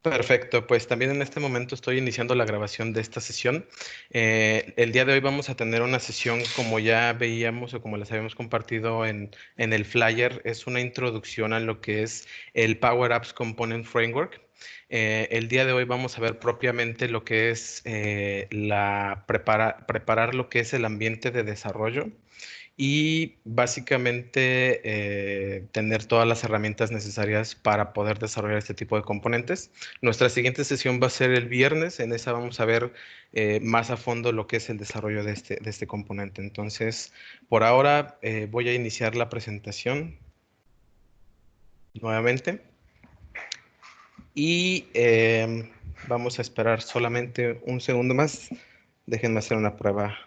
Perfecto, pues también en este momento estoy iniciando la grabación de esta sesión. El día de hoy vamos a tener una sesión como ya veíamos o como les habíamos compartido en el flyer, es una introducción a lo que es el Power Apps Component Framework. El día de hoy vamos a ver propiamente lo que es preparar lo que es el ambiente de desarrollo y básicamente tener todas las herramientas necesarias para poder desarrollar este tipo de componentes. Nuestra siguiente sesión va a ser el viernes, en esa vamos a ver más a fondo lo que es el desarrollo de este componente. Entonces, por ahora voy a iniciar la presentación nuevamente y vamos a esperar solamente un segundo más. Déjenme hacer una prueba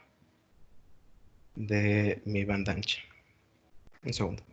de mi banda ancha. Un segundo.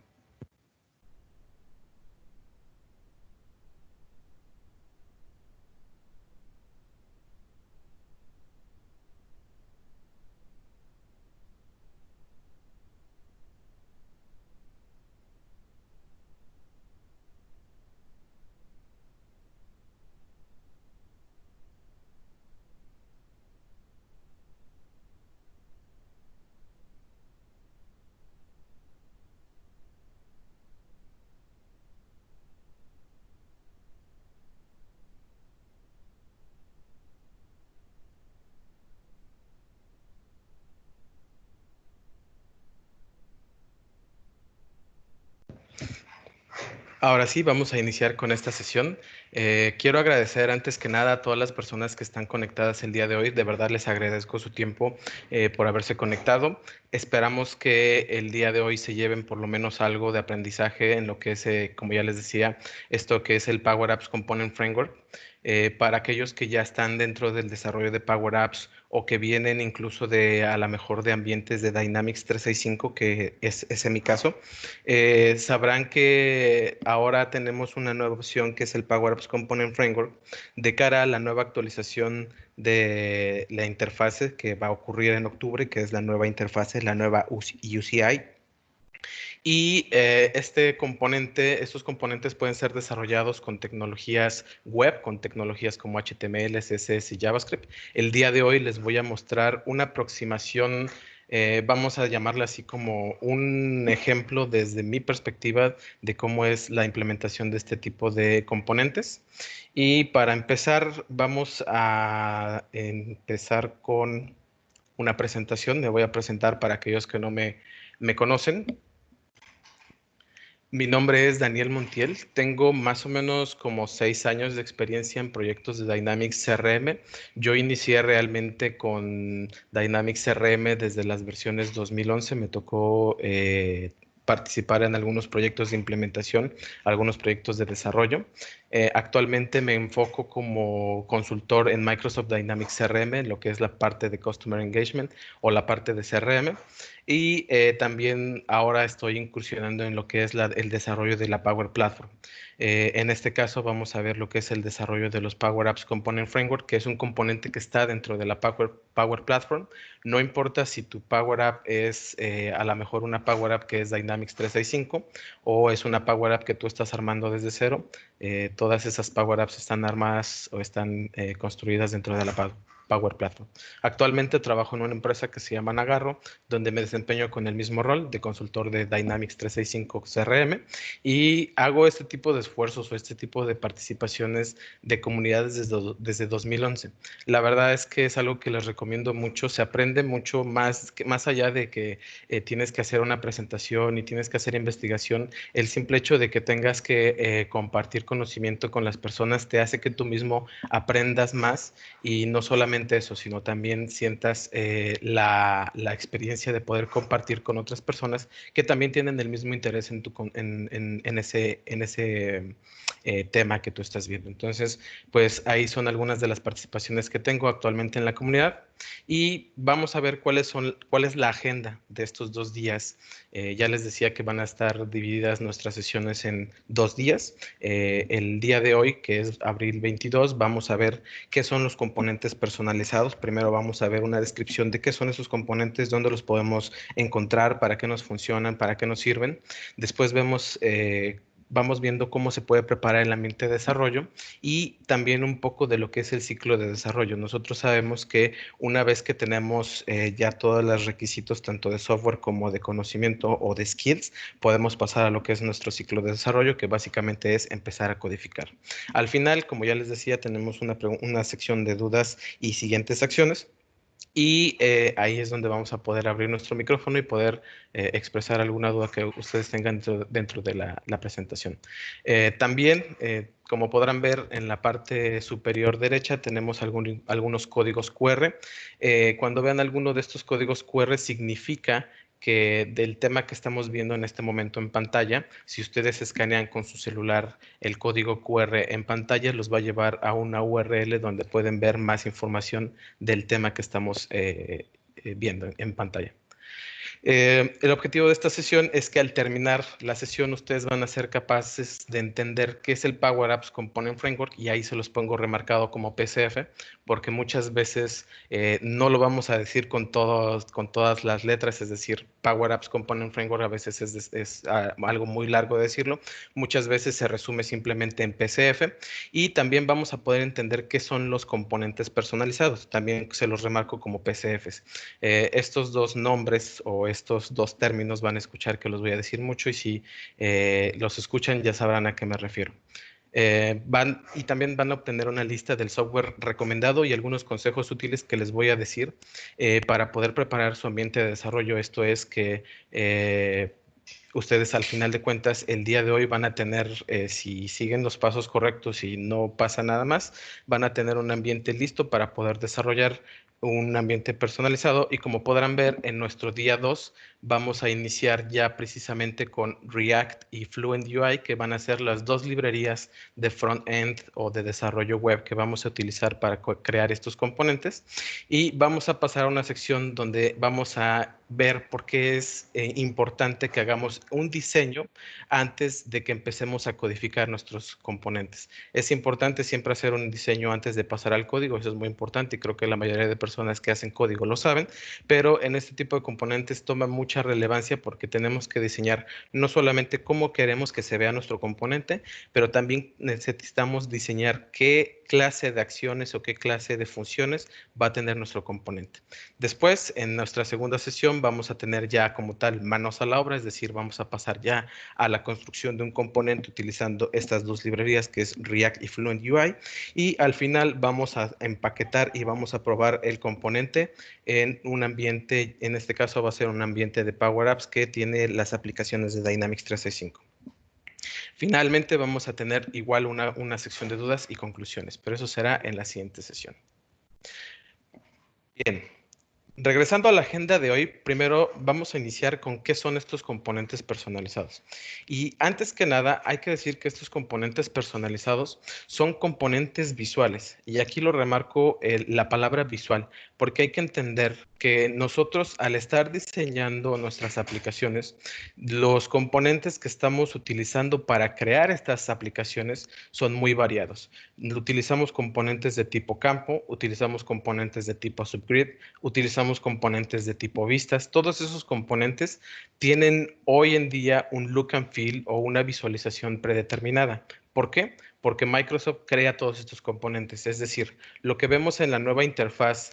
Ahora sí, vamos a iniciar con esta sesión. Quiero agradecer antes que nada a todas las personas que están conectadas el día de hoy. De verdad les agradezco su tiempo por haberse conectado. Esperamos que el día de hoy se lleven por lo menos algo de aprendizaje en lo que es, como ya les decía, esto que es el Power Apps Component Framework. Para aquellos que ya están dentro del desarrollo de Power Apps o que vienen incluso de a lo mejor de ambientes de Dynamics 365, que es en mi caso. Sabrán que ahora tenemos una nueva opción que es el Power Apps Component Framework de cara a la nueva actualización de la interfase que va a ocurrir en octubre, que es la nueva interfase, la nueva UCI. Y estos componentes pueden ser desarrollados con tecnologías web, con tecnologías como HTML, CSS y JavaScript. El día de hoy les voy a mostrar una aproximación, vamos a llamarla así como un ejemplo desde mi perspectiva de cómo es la implementación de este tipo de componentes. Y para empezar, vamos a empezar con una presentación. Me voy a presentar para aquellos que no me conocen. Mi nombre es Daniel Montiel. Tengo más o menos como 6 años de experiencia en proyectos de Dynamics CRM. Yo inicié realmente con Dynamics CRM desde las versiones 2011. Me tocó participar en algunos proyectos de implementación, algunos proyectos de desarrollo. Actualmente me enfoco como consultor en Microsoft Dynamics CRM, lo que es la parte de Customer Engagement o la parte de CRM. Y también ahora estoy incursionando en lo que es el desarrollo de la Power Platform. En este caso vamos a ver lo que es el desarrollo de los Power Apps Component Framework, que es un componente que está dentro de la Power Platform. No importa si tu Power App es a lo mejor una Power App que es Dynamics 365 o es una Power App que tú estás armando desde cero. Todas esas Power Apps están armadas o están construidas dentro de la Power Platform. Actualmente trabajo en una empresa que se llama Nagarro, donde me desempeño con el mismo rol de consultor de Dynamics 365 CRM y hago este tipo de esfuerzos o este tipo de participaciones de comunidades desde 2011. La verdad es que es algo que les recomiendo mucho, se aprende mucho más allá de que tienes que hacer una presentación y tienes que hacer investigación, el simple hecho de que tengas que compartir conocimiento con las personas te hace que tú mismo aprendas más y no solamente eso, sino también sientas la experiencia de poder compartir con otras personas que también tienen el mismo interés en ese tema que tú estás viendo. Entonces, pues ahí son algunas de las participaciones que tengo actualmente en la comunidad y vamos a ver cuál es la agenda de estos 2 días. Ya les decía que van a estar divididas nuestras sesiones en 2 días. El día de hoy, que es abril 22, vamos a ver qué son los componentes personalizados. Primero vamos a ver una descripción de qué son esos componentes, dónde los podemos encontrar, para qué nos funcionan, para qué nos sirven. Después vamos viendo cómo se puede preparar el ambiente de desarrollo y también un poco de lo que es el ciclo de desarrollo. Nosotros sabemos que una vez que tenemos ya todos los requisitos, tanto de software como de conocimiento o de skills, podemos pasar a lo que es nuestro ciclo de desarrollo, que básicamente es empezar a codificar. Al final, como ya les decía, tenemos una sección de dudas y siguientes acciones. Y ahí es donde vamos a poder abrir nuestro micrófono y poder expresar alguna duda que ustedes tengan dentro de la presentación. También, como podrán ver en la parte superior derecha, tenemos algunos códigos QR. Cuando vean alguno de estos códigos QR, significa que del tema que estamos viendo en este momento en pantalla, si ustedes escanean con su celular el código QR en pantalla, los va a llevar a una URL donde pueden ver más información del tema que estamos viendo en pantalla. El objetivo de esta sesión es que al terminar la sesión ustedes van a ser capaces de entender qué es el Power Apps Component Framework y ahí se los pongo remarcado como PCF porque muchas veces no lo vamos a decir con todas las letras, es decir, Power Apps Component Framework a veces es algo muy largo de decirlo, muchas veces se resume simplemente en PCF y también vamos a poder entender qué son los componentes personalizados, también se los remarco como PCFs. Estos dos nombres o estos dos términos van a escuchar que los voy a decir mucho y si los escuchan ya sabrán a qué me refiero. Y también van a obtener una lista del software recomendado y algunos consejos útiles que les voy a decir para poder preparar su ambiente de desarrollo. Esto es que ustedes al final de cuentas el día de hoy van a tener, si siguen los pasos correctos y no pasa nada más, van a tener un ambiente listo para poder desarrollar un ambiente personalizado y como podrán ver en nuestro día 2 vamos a iniciar ya precisamente con React y Fluent UI que van a ser las dos librerías de front-end o de desarrollo web que vamos a utilizar para crear estos componentes y vamos a pasar a una sección donde vamos a ver por qué es importante que hagamos un diseño antes de que empecemos a codificar nuestros componentes. Es importante siempre hacer un diseño antes de pasar al código, eso es muy importante y creo que la mayoría de personas que hacen código lo saben, pero en este tipo de componentes toma mucha relevancia porque tenemos que diseñar no solamente cómo queremos que se vea nuestro componente, pero también necesitamos diseñar qué clase de acciones o qué clase de funciones va a tener nuestro componente. Después, en nuestra segunda sesión, vamos a tener ya como tal manos a la obra, es decir, vamos a pasar ya a la construcción de un componente utilizando estas dos librerías que es React y Fluent UI. Y al final vamos a empaquetar y vamos a probar el componente en un ambiente, en este caso va a ser un ambiente de Power Apps que tiene las aplicaciones de Dynamics 365. Finalmente vamos a tener igual una sección de dudas y conclusiones, pero eso será en la siguiente sesión. Bien. Regresando a la agenda de hoy, primero vamos a iniciar con qué son estos componentes personalizados. Y antes que nada, hay que decir que estos componentes personalizados son componentes visuales. Y aquí lo remarco la palabra visual, porque hay que entender que nosotros al estar diseñando nuestras aplicaciones, los componentes que estamos utilizando para crear estas aplicaciones son muy variados. Utilizamos componentes de tipo campo, utilizamos componentes de tipo subgrid, utilizamos componentes de tipo vistas. Todos esos componentes tienen hoy en día un look and feel o una visualización predeterminada. ¿Por qué? Porque Microsoft crea todos estos componentes. Es decir, lo que vemos en la nueva interfaz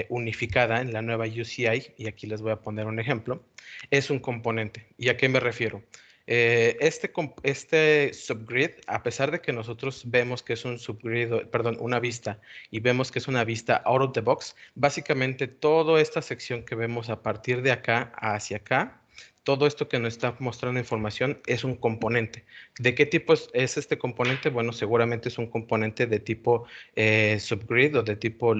unificada, en la nueva UCI, y aquí les voy a poner un ejemplo, es un componente. ¿Y a qué me refiero? Este subgrid, a pesar de que nosotros vemos que es un subgrid, perdón, una vista, y vemos que es una vista out of the box, básicamente toda esta sección que vemos a partir de acá hacia acá, todo esto que nos está mostrando información es un componente. ¿De qué tipo es este componente? Bueno, seguramente es un componente de tipo subgrid o de tipo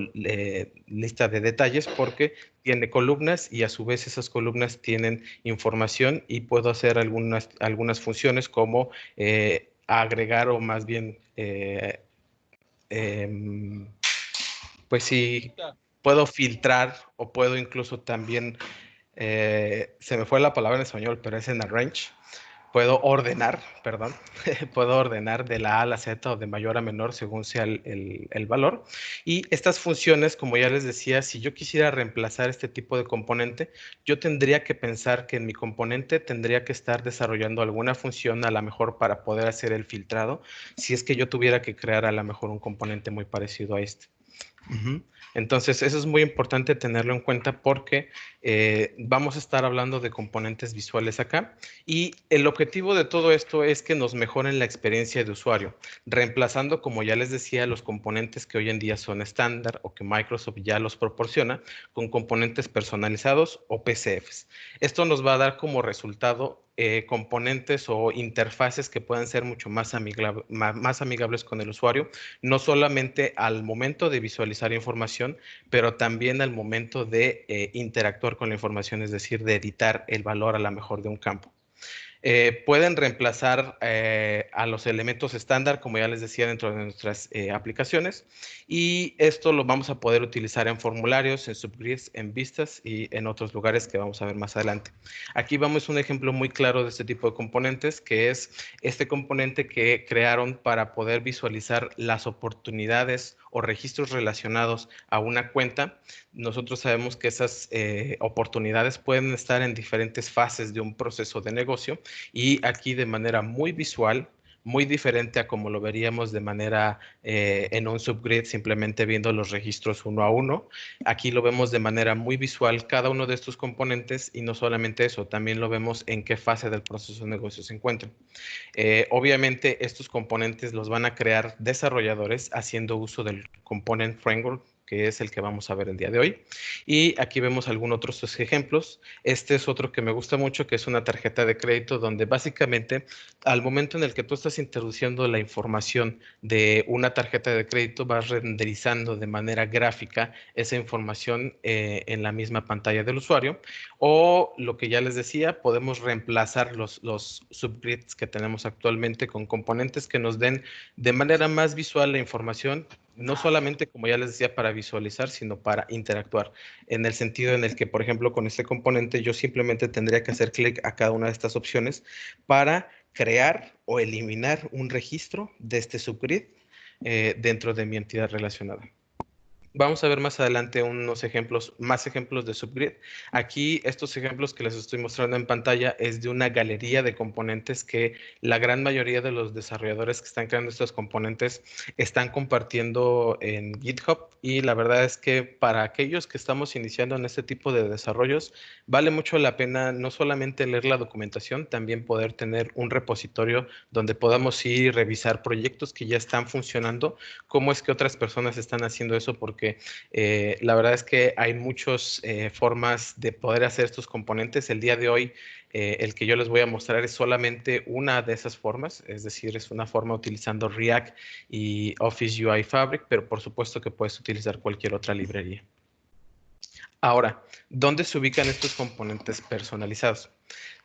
lista de detalles porque tiene columnas y a su vez esas columnas tienen información y puedo hacer algunas funciones como agregar o más bien, em, pues sí, puedo filtrar o puedo incluso también, se me fue la palabra en español, pero es en arrange, puedo ordenar, perdón, puedo ordenar de la A a la Z o de mayor a menor según sea el valor. Y estas funciones, como ya les decía, si yo quisiera reemplazar este tipo de componente, yo tendría que pensar que en mi componente tendría que estar desarrollando alguna función a lo mejor para poder hacer el filtrado, si es que yo tuviera que crear a lo mejor un componente muy parecido a este. Entonces, eso es muy importante tenerlo en cuenta porque vamos a estar hablando de componentes visuales acá y el objetivo de todo esto es que nos mejoren la experiencia de usuario, reemplazando, como ya les decía, los componentes que hoy en día son estándar o que Microsoft ya los proporciona con componentes personalizados o PCFs. Esto nos va a dar como resultado componentes o interfaces que puedan ser mucho más amigables con el usuario, no solamente al momento de visualizar información, pero también al momento de interactuar con la información, es decir, de editar el valor a la mejor de un campo. Pueden reemplazar a los elementos estándar, como ya les decía, dentro de nuestras aplicaciones. Y esto lo vamos a poder utilizar en formularios, en subgrids, en vistas y en otros lugares que vamos a ver más adelante. Aquí vamos a un ejemplo muy claro de este tipo de componentes, que es este componente que crearon para poder visualizar las oportunidades o registros relacionados a una cuenta. Nosotros sabemos que esas oportunidades pueden estar en diferentes fases de un proceso de negocio y aquí de manera muy visual, muy diferente a como lo veríamos de manera en un subgrid, simplemente viendo los registros uno a uno. Aquí lo vemos de manera muy visual cada uno de estos componentes y no solamente eso, también lo vemos en qué fase del proceso de negocio se encuentran. Obviamente estos componentes los van a crear desarrolladores haciendo uso del Component Framework, que es el que vamos a ver el día de hoy. Y aquí vemos algunos otros ejemplos. Este es otro que me gusta mucho, que es una tarjeta de crédito, donde básicamente al momento en el que tú estás introduciendo la información de una tarjeta de crédito, vas renderizando de manera gráfica esa información en la misma pantalla del usuario. O lo que ya les decía, podemos reemplazar los subgrids que tenemos actualmente con componentes que nos den de manera más visual la información, no solamente, como ya les decía, para visualizar, sino para interactuar, en el sentido en el que, por ejemplo, con este componente yo simplemente tendría que hacer clic a cada una de estas opciones para crear o eliminar un registro de este subgrid dentro de mi entidad relacionada. Vamos a ver más adelante unos ejemplos, más ejemplos de subgrid. Aquí estos ejemplos que les estoy mostrando en pantalla es de una galería de componentes que la gran mayoría de los desarrolladores que están creando estos componentes están compartiendo en GitHub y la verdad es que para aquellos que estamos iniciando en este tipo de desarrollos vale mucho la pena no solamente leer la documentación, también poder tener un repositorio donde podamos ir y revisar proyectos que ya están funcionando, cómo es que otras personas están haciendo eso, porque la verdad es que hay muchas formas de poder hacer estos componentes. El día de hoy, el que yo les voy a mostrar es solamente una de esas formas, es decir, es una forma utilizando React y Office UI Fabric, pero por supuesto que puedes utilizar cualquier otra librería. Ahora, ¿dónde se ubican estos componentes personalizados?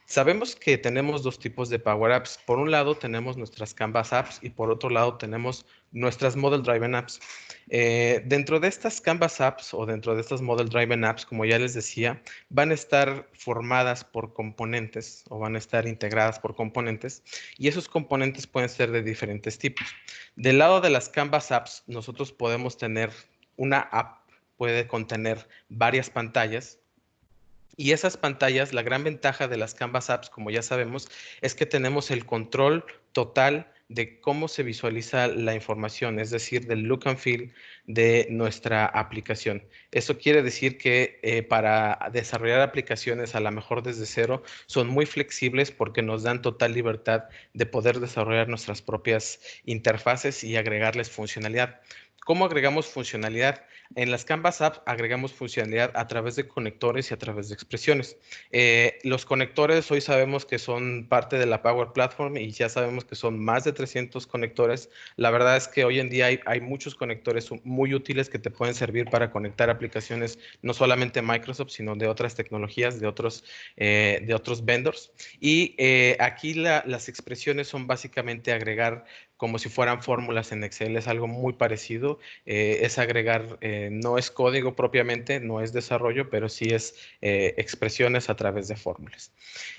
Sabemos que tenemos dos tipos de Power Apps. Por un lado tenemos nuestras Canvas Apps y por otro lado tenemos nuestras Model Driven Apps. Dentro de estas Canvas Apps o dentro de estas Model Driven Apps, como ya les decía, van a estar formadas por componentes o van a estar integradas por componentes y esos componentes pueden ser de diferentes tipos. Del lado de las Canvas Apps, nosotros podemos tener una app, puede contener varias pantallas. Y esas pantallas, la gran ventaja de las Canvas Apps, como ya sabemos, es que tenemos el control total de cómo se visualiza la información, es decir, del look and feel de nuestra aplicación. Eso quiere decir que para desarrollar aplicaciones a lo mejor desde cero son muy flexibles porque nos dan total libertad de poder desarrollar nuestras propias interfaces y agregarles funcionalidad. ¿Cómo agregamos funcionalidad? En las Canvas Apps agregamos funcionalidad a través de conectores y a través de expresiones. Los conectores hoy sabemos que son parte de la Power Platform y ya sabemos que son más de 300 conectores. La verdad es que hoy en día hay muchos conectores muy útiles que te pueden servir para conectar aplicaciones no solamente Microsoft, sino de otras tecnologías, de otros vendors. Y aquí las expresiones son básicamente agregar como si fueran fórmulas en Excel, es algo muy parecido haciendo es agregar, no es código propiamente, no es desarrollo, pero sí es expresiones a través de fórmulas.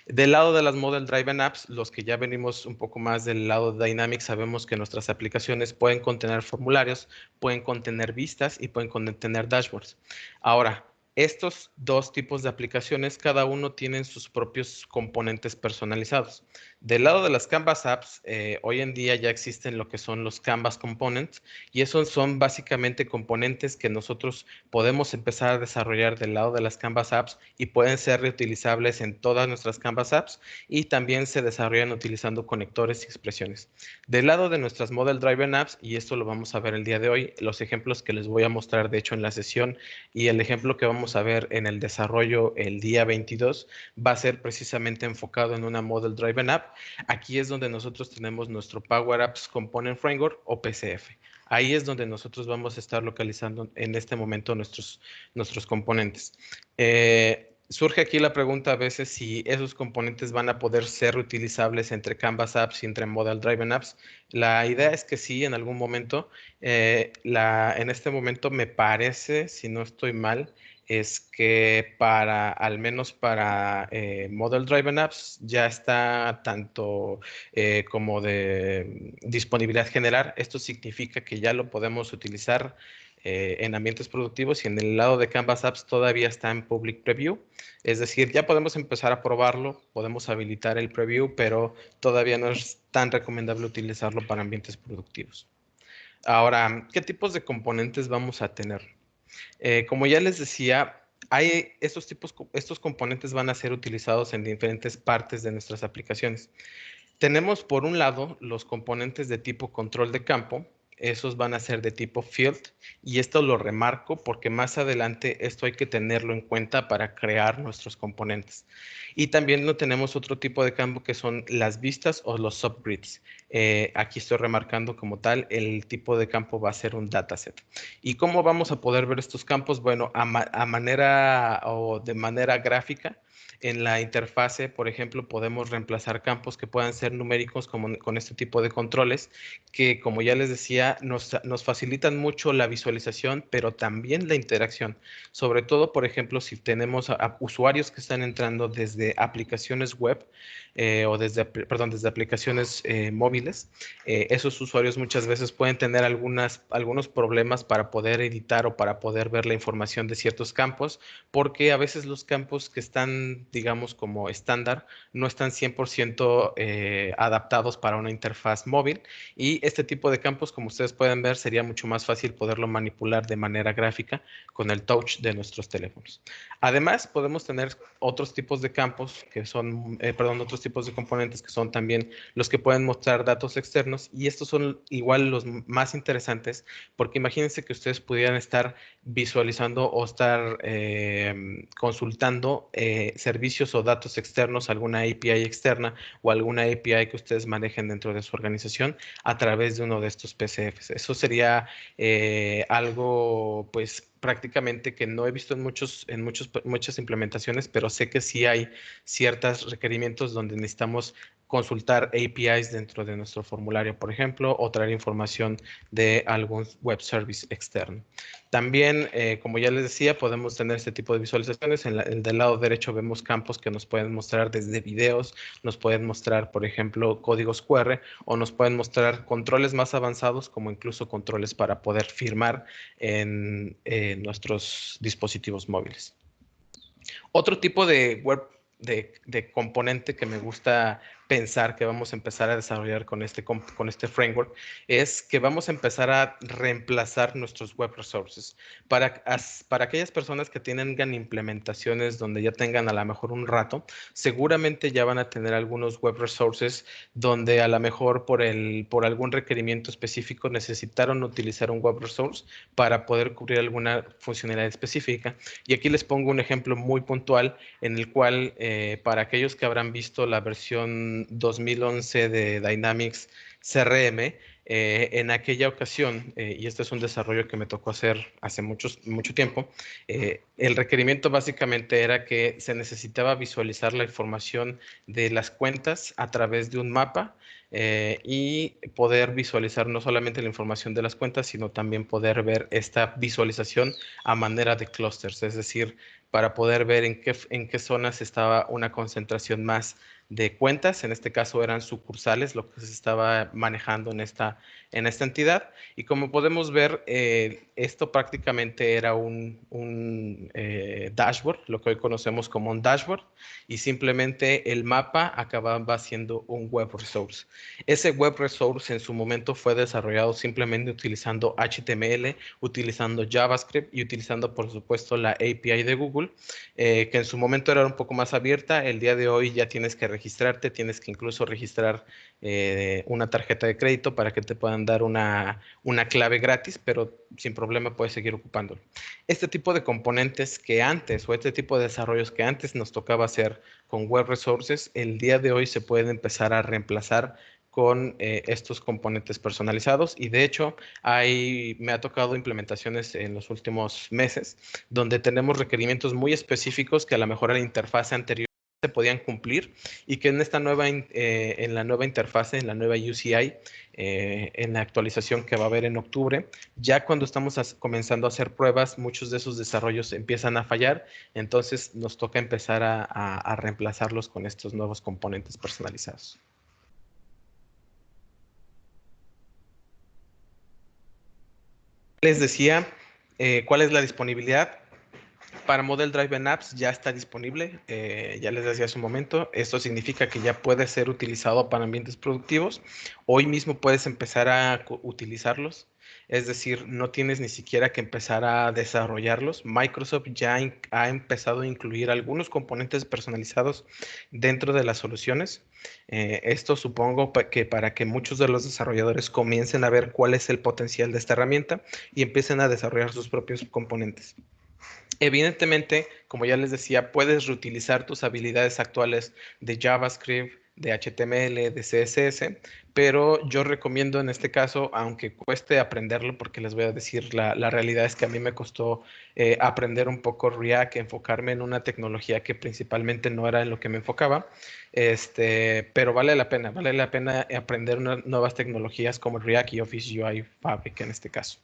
Del lado de las Model Driven Apps, los que ya venimos un poco más del lado de Dynamics, sabemos que nuestras aplicaciones pueden contener formularios, pueden contener vistas y pueden contener dashboards. Ahora, estos dos tipos de aplicaciones, cada uno tienen sus propios componentes personalizados. Del lado de las Canvas Apps, hoy en día ya existen lo que son los Canvas Components y esos son básicamente componentes que nosotros podemos empezar a desarrollar del lado de las Canvas Apps y pueden ser reutilizables en todas nuestras Canvas Apps y también se desarrollan utilizando conectores y expresiones. Del lado de nuestras Model Driven Apps, y esto lo vamos a ver el día de hoy, los ejemplos que les voy a mostrar de hecho en la sesión y el ejemplo que vamos a ver en el desarrollo el día 22 va a ser precisamente enfocado en una Model Driven App. Aquí es donde nosotros tenemos nuestro Power Apps Component Framework o PCF. Ahí es donde nosotros vamos a estar localizando en este momento nuestros componentes. Surge aquí la pregunta a veces si esos componentes van a poder ser reutilizables entre Canvas Apps y entre Model Driven Apps. La idea es que sí, en algún momento. En este momento me parece, si no estoy mal, es que al menos para Model Driven Apps ya está tanto como de disponibilidad general. Esto significa que ya lo podemos utilizar en ambientes productivos y en el lado de Canvas Apps todavía está en Public Preview. Es decir, ya podemos empezar a probarlo, podemos habilitar el preview, pero todavía no es tan recomendable utilizarlo para ambientes productivos. Ahora, ¿qué tipos de componentes vamos a tener? Como ya les decía, estos componentes van a ser utilizados en diferentes partes de nuestras aplicaciones. Tenemos por un lado los componentes de tipo control de campo, esos van a ser de tipo field y esto lo remarco porque más adelante esto hay que tenerlo en cuenta para crear nuestros componentes. Y también lo tenemos otro tipo de campo que son las vistas o los subgrids. Aquí estoy remarcando como tal, el tipo de campo va a ser un dataset. ¿Y cómo vamos a poder ver estos campos? Bueno, a manera o de manera gráfica. En la interfase, por ejemplo, podemos reemplazar campos que puedan ser numéricos con este tipo de controles, que como ya les decía, nos facilitan mucho la visualización, pero también la interacción. Sobre todo, por ejemplo, si tenemos a usuarios que están entrando desde aplicaciones web o desde aplicaciones móviles, esos usuarios muchas veces pueden tener algunos problemas para poder editar o para poder ver la información de ciertos campos, porque a veces los campos que están, digamos, como estándar, no están 100% adaptados para una interfaz móvil y este tipo de campos, como ustedes pueden ver, sería mucho más fácil poderlo manipular de manera gráfica con el touch de nuestros teléfonos. Además, podemos tener otros tipos de campos que son, otros tipos de componentes que son también los que pueden mostrar datos externos y estos son igual los más interesantes porque imagínense que ustedes pudieran estar visualizando o estar consultando servicios o datos externos, alguna API externa o alguna API que ustedes manejen dentro de su organización a través de uno de estos PCFs. Eso sería algo, pues, prácticamente que no he visto en muchas implementaciones, pero sé que sí hay ciertos requerimientos donde necesitamos consultar APIs dentro de nuestro formulario, por ejemplo, o traer información de algún web service externo. También, como ya les decía, podemos tener este tipo de visualizaciones. Del lado derecho vemos campos que nos pueden mostrar desde videos, nos pueden mostrar, por ejemplo, códigos QR o nos pueden mostrar controles más avanzados, como incluso controles para poder firmar en nuestros dispositivos móviles. Otro tipo de web de componente que me gusta pensar que vamos a empezar a desarrollar con este framework es que vamos a empezar a reemplazar nuestros web resources. Para aquellas personas que tengan implementaciones donde ya tengan a lo mejor un rato, seguramente ya van a tener algunos web resources donde a lo mejor por algún requerimiento específico necesitaron utilizar un web resource para poder cubrir alguna funcionalidad específica. Y aquí les pongo un ejemplo muy puntual en el cual para aquellos que habrán visto la versión 2011 de Dynamics CRM, en aquella ocasión, y este es un desarrollo que me tocó hacer hace mucho tiempo, el requerimiento básicamente era que se necesitaba visualizar la información de las cuentas a través de un mapa y poder visualizar no solamente la información de las cuentas, sino también poder ver esta visualización a manera de clusters, es decir, para poder ver en qué zonas estaba una concentración más de cuentas, en este caso eran sucursales, lo que se estaba manejando en esta entidad. Y como podemos ver, esto prácticamente era un dashboard, lo que hoy conocemos como un dashboard, y simplemente el mapa acababa siendo un web resource. Ese web resource en su momento fue desarrollado simplemente utilizando HTML, utilizando JavaScript y utilizando, por supuesto, la API de Google, que en su momento era un poco más abierta. El día de hoy ya tienes que registrarte, tienes que incluso registrar una tarjeta de crédito para que te puedan dar una clave gratis, pero sin problema puedes seguir ocupándolo. Este tipo de componentes que antes, o este tipo de desarrollos que antes nos tocaba hacer con web resources, el día de hoy se pueden empezar a reemplazar con estos componentes personalizados, y de hecho me ha tocado implementaciones en los últimos meses donde tenemos requerimientos muy específicos que a lo mejor en la interfase anterior se podían cumplir, y que en esta en la nueva interfase, en la nueva UCI, en la actualización que va a haber en octubre, ya cuando estamos comenzando a hacer pruebas, muchos de esos desarrollos empiezan a fallar, entonces nos toca empezar a reemplazarlos con estos nuevos componentes personalizados. Les decía cuál es la disponibilidad. Para Model Driven Apps ya está disponible, ya les decía hace un momento. Esto significa que ya puede ser utilizado para ambientes productivos. Hoy mismo puedes empezar a utilizarlos, es decir, no tienes ni siquiera que empezar a desarrollarlos. Microsoft ya ha empezado a incluir algunos componentes personalizados dentro de las soluciones. Esto supongo que para que muchos de los desarrolladores comiencen a ver cuál es el potencial de esta herramienta y empiecen a desarrollar sus propios componentes. Evidentemente, como ya les decía, puedes reutilizar tus habilidades actuales de JavaScript, de HTML, de CSS, pero yo recomiendo en este caso, aunque cueste aprenderlo, porque les voy a decir, la realidad es que a mí me costó aprender un poco React, enfocarme en una tecnología que principalmente no era en lo que me enfocaba, pero vale la pena aprender nuevas tecnologías como React y Office UI Fabric en este caso.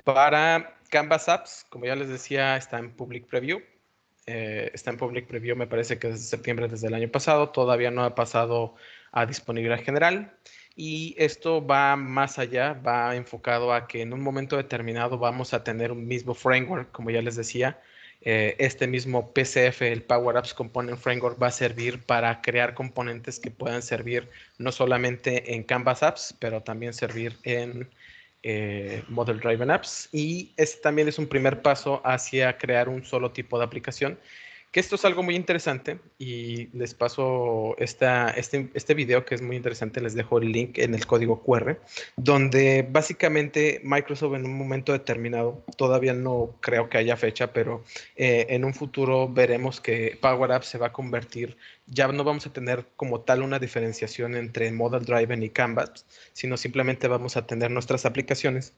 Para Canvas Apps, como ya les decía, está en Public Preview. Está en Public Preview, me parece que desde septiembre, desde el año pasado. Todavía no ha pasado a disponibilidad general. Y esto va más allá, va enfocado a que en un momento determinado vamos a tener un mismo framework, como ya les decía. Este mismo PCF, el Power Apps Component Framework, va a servir para crear componentes que puedan servir no solamente en Canvas Apps, pero también servir en Model Driven Apps, y este también es un primer paso hacia crear un solo tipo de aplicación, que esto es algo muy interesante, y les paso este video que es muy interesante. Les dejo el link en el código QR, donde básicamente Microsoft en un momento determinado, todavía no creo que haya fecha, pero en un futuro veremos que Power Apps se va a convertir, ya no vamos a tener como tal una diferenciación entre Model Driven y Canvas, sino simplemente vamos a tener nuestras aplicaciones,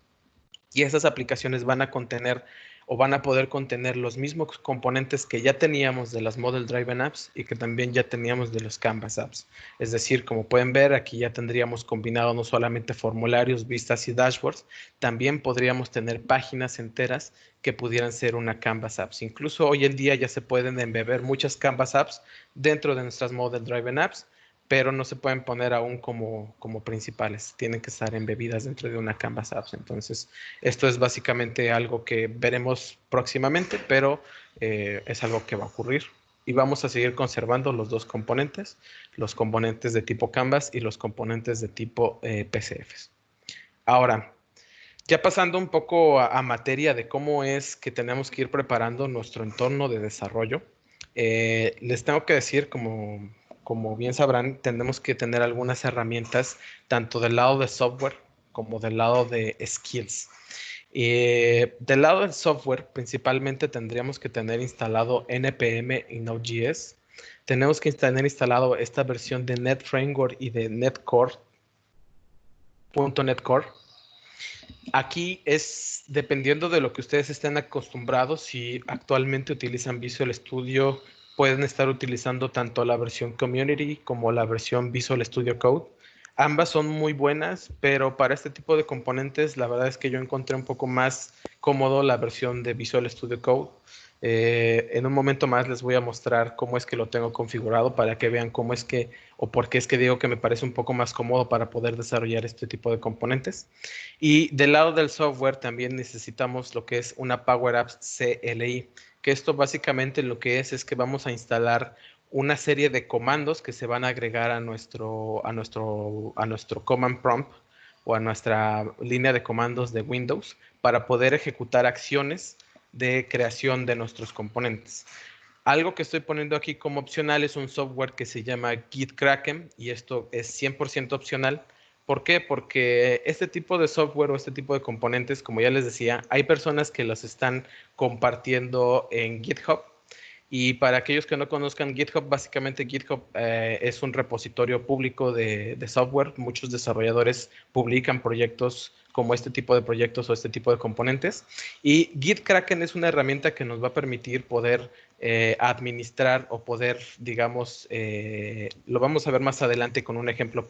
y esas aplicaciones van a contener o van a poder contener los mismos componentes que ya teníamos de las Model Driven Apps y que también ya teníamos de los Canvas Apps. Es decir, como pueden ver, aquí ya tendríamos combinado no solamente formularios, vistas y dashboards, también podríamos tener páginas enteras que pudieran ser una Canvas Apps. Incluso hoy en día ya se pueden embeber muchas Canvas Apps dentro de nuestras Model Driven Apps, pero no se pueden poner aún como principales. Tienen que estar embebidas dentro de una Canvas Apps. Entonces, esto es básicamente algo que veremos próximamente, pero es algo que va a ocurrir. Y vamos a seguir conservando los dos componentes, los componentes de tipo Canvas y los componentes de tipo PCFs. Ahora, ya pasando un poco a materia de cómo es que tenemos que ir preparando nuestro entorno de desarrollo, les tengo que decir, como bien sabrán, tenemos que tener algunas herramientas, tanto del lado de software como del lado de skills. Del lado del software, principalmente tendríamos que tener instalado NPM y Node.js. Tenemos que tener instalado esta versión de Net Framework y de .NET Core. Aquí es dependiendo de lo que ustedes estén acostumbrados. Si actualmente utilizan Visual Studio pueden estar utilizando tanto la versión Community como la versión Visual Studio Code. Ambas son muy buenas, pero para este tipo de componentes, la verdad es que yo encontré un poco más cómodo la versión de Visual Studio Code. En un momento más les voy a mostrar cómo es que lo tengo configurado para que vean cómo es que o por qué es que digo que me parece un poco más cómodo para poder desarrollar este tipo de componentes. Y del lado del software también necesitamos lo que es una Power Apps CLI, que esto básicamente lo que es que vamos a instalar una serie de comandos que se van a agregar a nuestro command prompt o a nuestra línea de comandos de Windows para poder ejecutar acciones de creación de nuestros componentes. Algo que estoy poniendo aquí como opcional es un software que se llama GitKraken y esto es 100% opcional. ¿Por qué? Porque este tipo de software o este tipo de componentes, como ya les decía, hay personas que los están compartiendo en GitHub. Y para aquellos que no conozcan GitHub, básicamente GitHub es un repositorio público de software. Muchos desarrolladores publican proyectos como este tipo de proyectos o este tipo de componentes. Y GitKraken es una herramienta que nos va a permitir poder administrar o poder, digamos, lo vamos a ver más adelante con un ejemplo,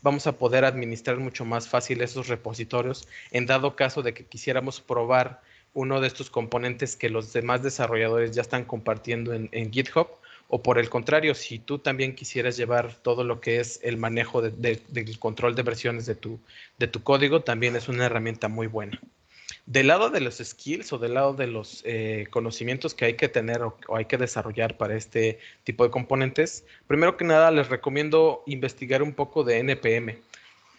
vamos a poder administrar mucho más fácil esos repositorios en dado caso de que quisiéramos probar uno de estos componentes que los demás desarrolladores ya están compartiendo en GitHub, o por el contrario, si tú también quisieras llevar todo lo que es el manejo del control de versiones de tu código, también es una herramienta muy buena. Del lado de los skills o del lado de los conocimientos que hay que tener o hay que desarrollar para este tipo de componentes, primero que nada les recomiendo investigar un poco de NPM.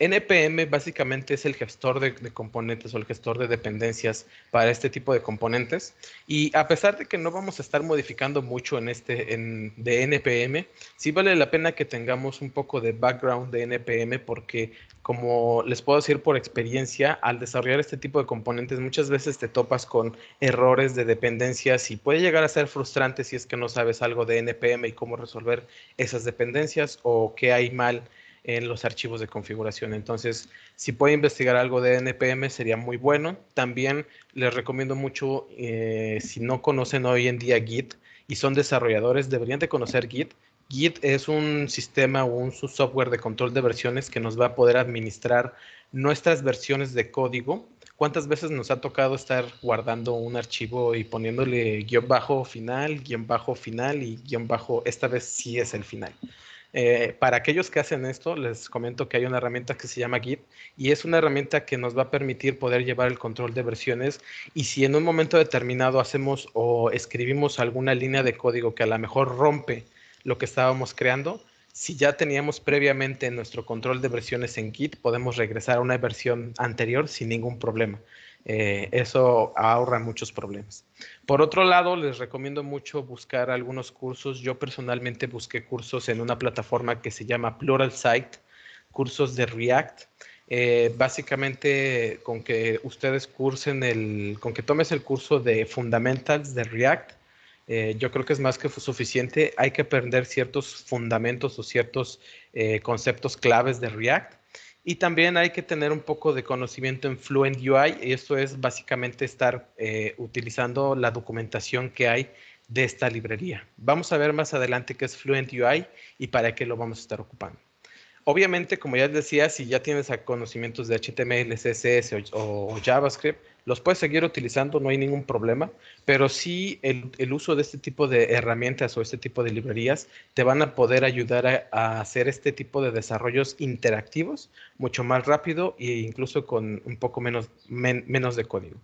NPM básicamente es el gestor de componentes o el gestor de dependencias para este tipo de componentes. Y a pesar de que no vamos a estar modificando mucho de NPM, sí vale la pena que tengamos un poco de background de NPM porque, como les puedo decir por experiencia, al desarrollar este tipo de componentes muchas veces te topas con errores de dependencias y puede llegar a ser frustrante si es que no sabes algo de NPM y cómo resolver esas dependencias o qué hay mal en los archivos de configuración. Entonces, si puede investigar algo de NPM sería muy bueno. También les recomiendo mucho, si no conocen hoy en día Git y son desarrolladores, deberían de conocer Git. Git es un sistema o un software de control de versiones que nos va a poder administrar nuestras versiones de código. ¿Cuántas veces nos ha tocado estar guardando un archivo y poniéndole guión bajo final y guión bajo, esta vez sí es el final? Para aquellos que hacen esto, les comento que hay una herramienta que se llama Git y es una herramienta que nos va a permitir poder llevar el control de versiones y si en un momento determinado hacemos o escribimos alguna línea de código que a lo mejor rompe lo que estábamos creando, si ya teníamos previamente nuestro control de versiones en Git, podemos regresar a una versión anterior sin ningún problema. Eso ahorra muchos problemas. Por otro lado, les recomiendo mucho buscar algunos cursos. Yo personalmente busqué cursos en una plataforma que se llama Pluralsight, cursos de React. Básicamente, con que tomes el curso de Fundamentals de React, yo creo que es más que suficiente. Hay que aprender ciertos fundamentos o ciertos conceptos claves de React. Y también hay que tener un poco de conocimiento en Fluent UI, y esto es básicamente estar utilizando la documentación que hay de esta librería. Vamos a ver más adelante qué es Fluent UI y para qué lo vamos a estar ocupando. Obviamente, como ya les decía, si ya tienes conocimientos de HTML, CSS o JavaScript, los puedes seguir utilizando, no hay ningún problema, pero sí el uso de este tipo de herramientas o este tipo de librerías te van a poder ayudar a hacer este tipo de desarrollos interactivos mucho más rápido e incluso con un poco menos de código.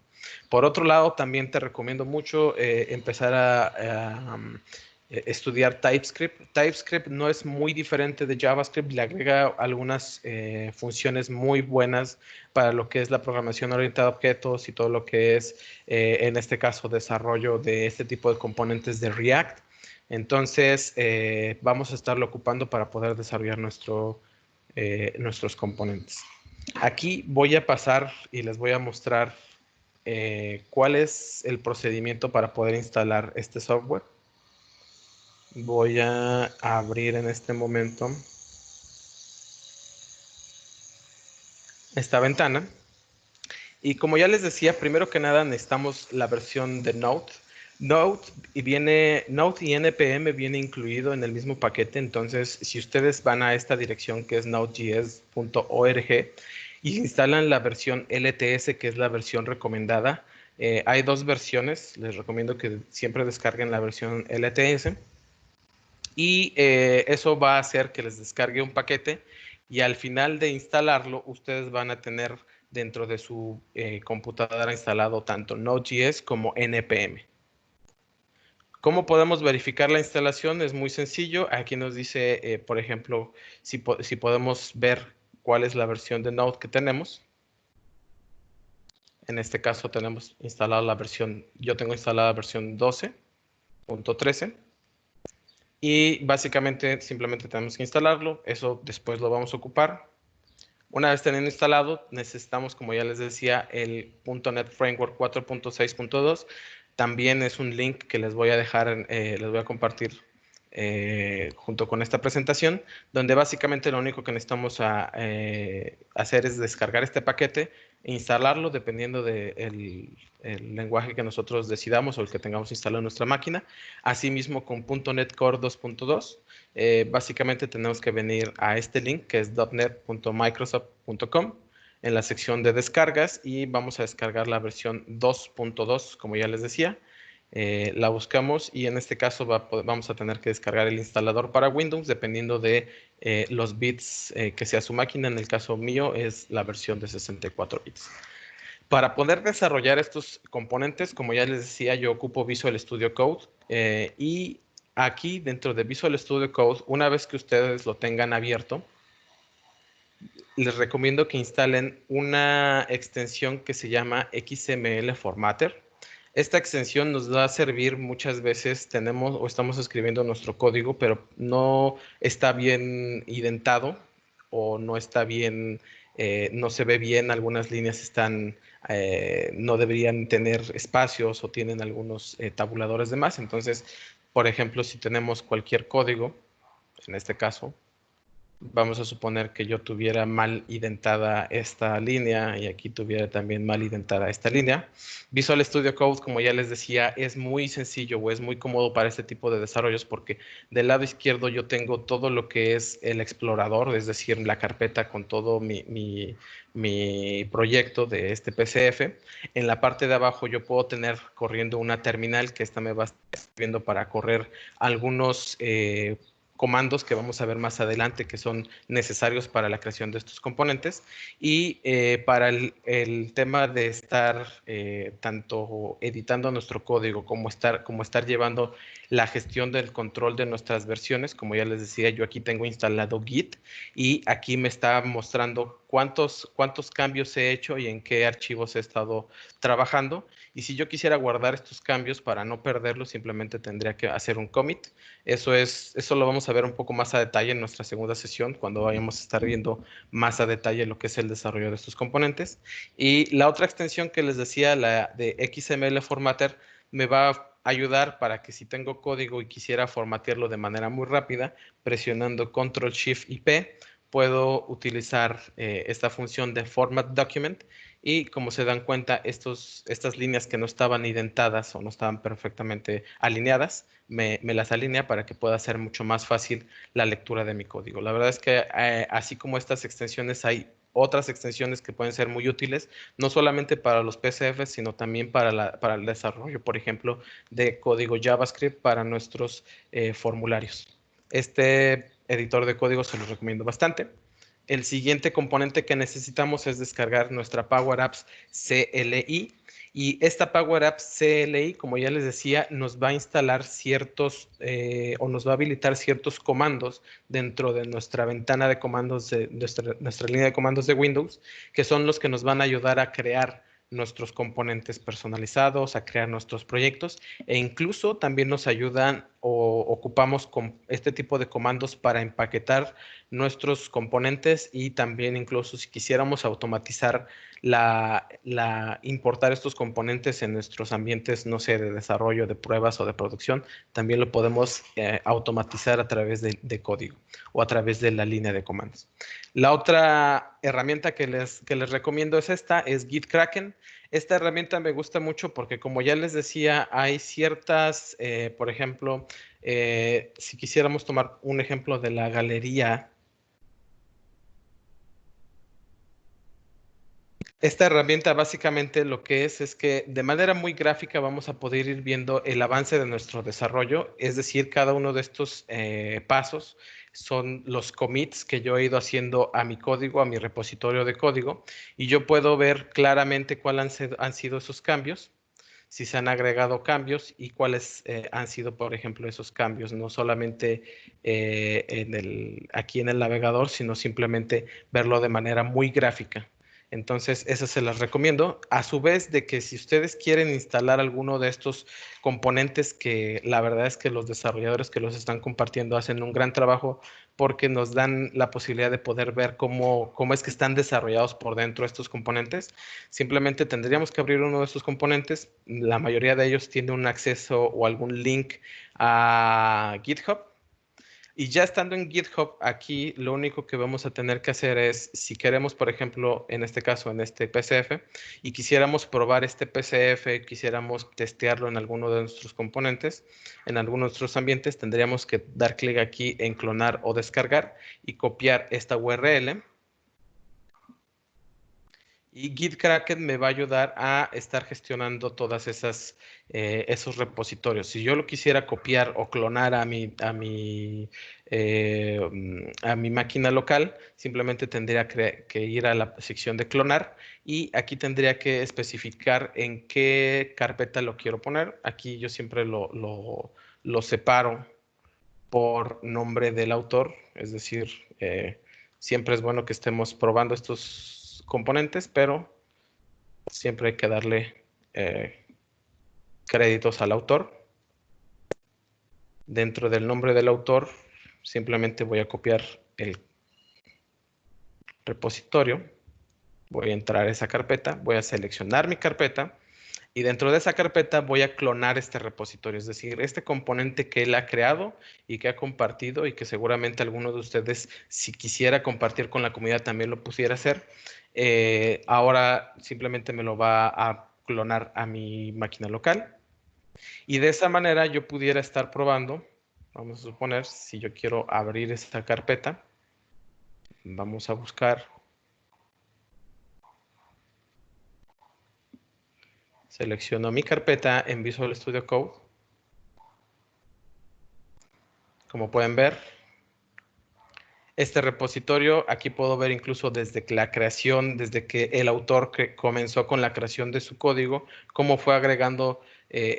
Por otro lado, también te recomiendo mucho empezar a estudiar TypeScript. TypeScript no es muy diferente de JavaScript, le agrega algunas funciones muy buenas para lo que es la programación orientada a objetos y todo lo que es, en este caso, desarrollo de este tipo de componentes de React. Entonces, vamos a estarlo ocupando para poder desarrollar nuestros componentes. Aquí voy a pasar y les voy a mostrar cuál es el procedimiento para poder instalar este software. Voy a abrir en este momento esta ventana. Y como ya les decía, primero que nada necesitamos la versión de Node. Node y NPM viene incluido en el mismo paquete. Entonces, si ustedes van a esta dirección que es nodejs.org y instalan la versión LTS, que es la versión recomendada, hay dos versiones. Les recomiendo que siempre descarguen la versión LTS. Y eso va a hacer que les descargue un paquete y al final de instalarlo, ustedes van a tener dentro de su computadora instalado tanto Node.js como NPM. ¿Cómo podemos verificar la instalación? Es muy sencillo. Aquí nos dice, por ejemplo, si podemos ver cuál es la versión de Node que tenemos. En este caso tenemos instalada la versión, yo tengo instalada la versión 12.13. Y básicamente simplemente tenemos que instalarlo. Eso después lo vamos a ocupar. Una vez teniendo instalado, necesitamos, como ya les decía, el .NET Framework 4.6.2. También es un link que les voy a dejar, les voy a compartir junto con esta presentación, donde básicamente lo único que necesitamos hacer es descargar este paquete e instalarlo dependiendo del lenguaje que nosotros decidamos o el que tengamos instalado en nuestra máquina. Asimismo, con .NET Core 2.2, básicamente tenemos que venir a este link que es .net.microsoft.com en la sección de descargas y vamos a descargar la versión 2.2, como ya les decía. La buscamos y en este caso vamos a tener que descargar el instalador para Windows dependiendo de los bits que sea su máquina. En el caso mío es la versión de 64 bits. Para poder desarrollar estos componentes, como ya les decía, yo ocupo Visual Studio Code y aquí dentro de Visual Studio Code, una vez que ustedes lo tengan abierto, les recomiendo que instalen una extensión que se llama XML Formatter. Esta extensión nos va a servir muchas veces, tenemos o estamos escribiendo nuestro código, pero no está bien indentado o no está bien, no se ve bien, algunas líneas están, no deberían tener espacios o tienen algunos tabuladores de más. Entonces, por ejemplo, si tenemos cualquier código, en este caso, vamos a suponer que yo tuviera mal indentada esta línea y aquí tuviera también mal indentada esta línea. Visual Studio Code, como ya les decía, es muy sencillo o es muy cómodo para este tipo de desarrollos porque del lado izquierdo yo tengo todo lo que es el explorador, es decir, la carpeta con todo mi proyecto de este PCF. En la parte de abajo yo puedo tener corriendo una terminal que esta me va a estar sirviendo para correr algunos comandos que vamos a ver más adelante que son necesarios para la creación de estos componentes y para el tema de estar tanto editando nuestro código como estar llevando la gestión del control de nuestras versiones. Como ya les decía, yo aquí tengo instalado Git y aquí me está mostrando cuántos cambios he hecho y en qué archivos he estado trabajando. Y si yo quisiera guardar estos cambios para no perderlos, simplemente tendría que hacer un commit. Eso lo vamos a ver un poco más a detalle en nuestra segunda sesión, cuando vayamos a estar viendo más a detalle lo que es el desarrollo de estos componentes. Y la otra extensión que les decía, la de XML Formatter, me va a ayudar para que si tengo código y quisiera formatearlo de manera muy rápida, presionando Control Shift y P, puedo utilizar esta función de Format Document y como se dan cuenta, estas líneas que no estaban indentadas o no estaban perfectamente alineadas, me las alinea para que pueda ser mucho más fácil la lectura de mi código. La verdad es que así como estas extensiones, hay otras extensiones que pueden ser muy útiles, no solamente para los PCFs, sino también para el desarrollo, por ejemplo, de código JavaScript para nuestros formularios. Este editor de código se los recomiendo bastante. El siguiente componente que necesitamos es descargar nuestra Power Apps CLI. Y esta Power Apps CLI, como ya les decía, nos va a instalar ciertos o nos va a habilitar ciertos comandos dentro de nuestra ventana de comandos, de nuestra línea de comandos de Windows, que son los que nos van a ayudar a crear nuestros componentes personalizados, a crear nuestros proyectos e incluso también nos ayudan o ocupamos con este tipo de comandos para empaquetar nuestros componentes y también incluso si quisiéramos automatizar importar estos componentes en nuestros ambientes, no sé, de desarrollo, de pruebas o de producción, también lo podemos automatizar a través de código o a través de la línea de comandos. La otra herramienta que les recomiendo es esta, es GitKraken. Esta herramienta me gusta mucho porque, como ya les decía, hay ciertas, por ejemplo, si quisiéramos tomar un ejemplo de la galería. Esta herramienta básicamente lo que es que de manera muy gráfica vamos a poder ir viendo el avance de nuestro desarrollo, es decir, cada uno de estos pasos son los commits que yo he ido haciendo a mi código, a mi repositorio de código, y yo puedo ver claramente cuáles han sido esos cambios, si se han agregado cambios y cuáles han sido, por ejemplo, esos cambios, no solamente aquí en el navegador, sino simplemente verlo de manera muy gráfica. Entonces, eso se las recomiendo. A su vez de que si ustedes quieren instalar alguno de estos componentes, que la verdad es que los desarrolladores que los están compartiendo hacen un gran trabajo porque nos dan la posibilidad de poder ver cómo es que están desarrollados por dentro estos componentes. Simplemente tendríamos que abrir uno de estos componentes. La mayoría de ellos tiene un acceso o algún link a GitHub. Y ya estando en GitHub, aquí lo único que vamos a tener que hacer es, si queremos, por ejemplo, en este caso, en este PCF, y quisiéramos probar este PCF, quisiéramos testearlo en alguno de nuestros componentes, en alguno de nuestros ambientes, tendríamos que dar clic aquí en clonar o descargar y copiar esta URL. Y GitKraken me va a ayudar a estar gestionando todas esos repositorios. Si yo lo quisiera copiar o clonar a mi máquina local, simplemente tendría que ir a la sección de clonar y aquí tendría que especificar en qué carpeta lo quiero poner. Aquí yo siempre lo separo por nombre del autor, es decir, siempre es bueno que estemos probando estos componentes, pero siempre hay que darle créditos al autor. Dentro del nombre del autor, simplemente voy a copiar el repositorio, voy a entrar a esa carpeta, voy a seleccionar mi carpeta y dentro de esa carpeta voy a clonar este repositorio, es decir, este componente que él ha creado y que ha compartido y que seguramente alguno de ustedes, si quisiera compartir con la comunidad, también lo pudiera hacer. Ahora simplemente me lo va a clonar a mi máquina local y de esa manera yo pudiera estar probando. Vamos a suponer, si yo quiero abrir esta carpeta, vamos a buscar. Selecciono mi carpeta en Visual Studio Code. Como pueden ver, este repositorio, aquí puedo ver incluso desde la creación, desde que el autor comenzó con la creación de su código, cómo fue agregando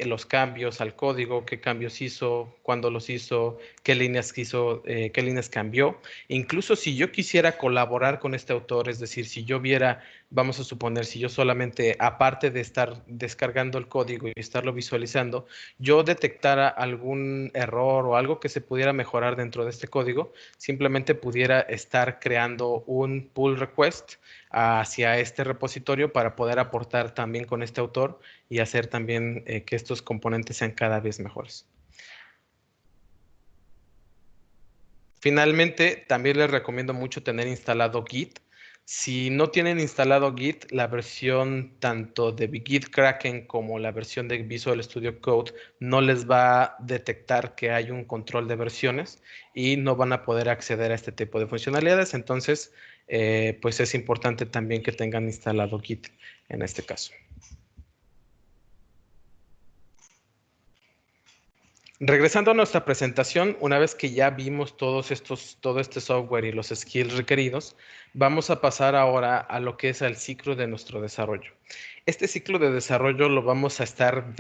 los cambios al código, qué cambios hizo, cuándo los hizo, qué líneas qué líneas cambió. Incluso si yo quisiera colaborar con este autor, es decir, si yo viera, vamos a suponer, si yo solamente, aparte de estar descargando el código y estarlo visualizando, yo detectara algún error o algo que se pudiera mejorar dentro de este código, simplemente pudiera estar creando un pull request hacia este repositorio para poder aportar también con este autor y hacer también que estos componentes sean cada vez mejores. Finalmente, también les recomiendo mucho tener instalado Git. Si no tienen instalado Git, la versión tanto de GitKraken como la versión de Visual Studio Code no les va a detectar que hay un control de versiones y no van a poder acceder a este tipo de funcionalidades. Entonces, pues es importante también que tengan instalado Git en este caso. Regresando a nuestra presentación, una vez que ya vimos todo este software y los skills requeridos, vamos a pasar ahora a lo que es el ciclo de nuestro desarrollo. Este ciclo de desarrollo lo vamos a estar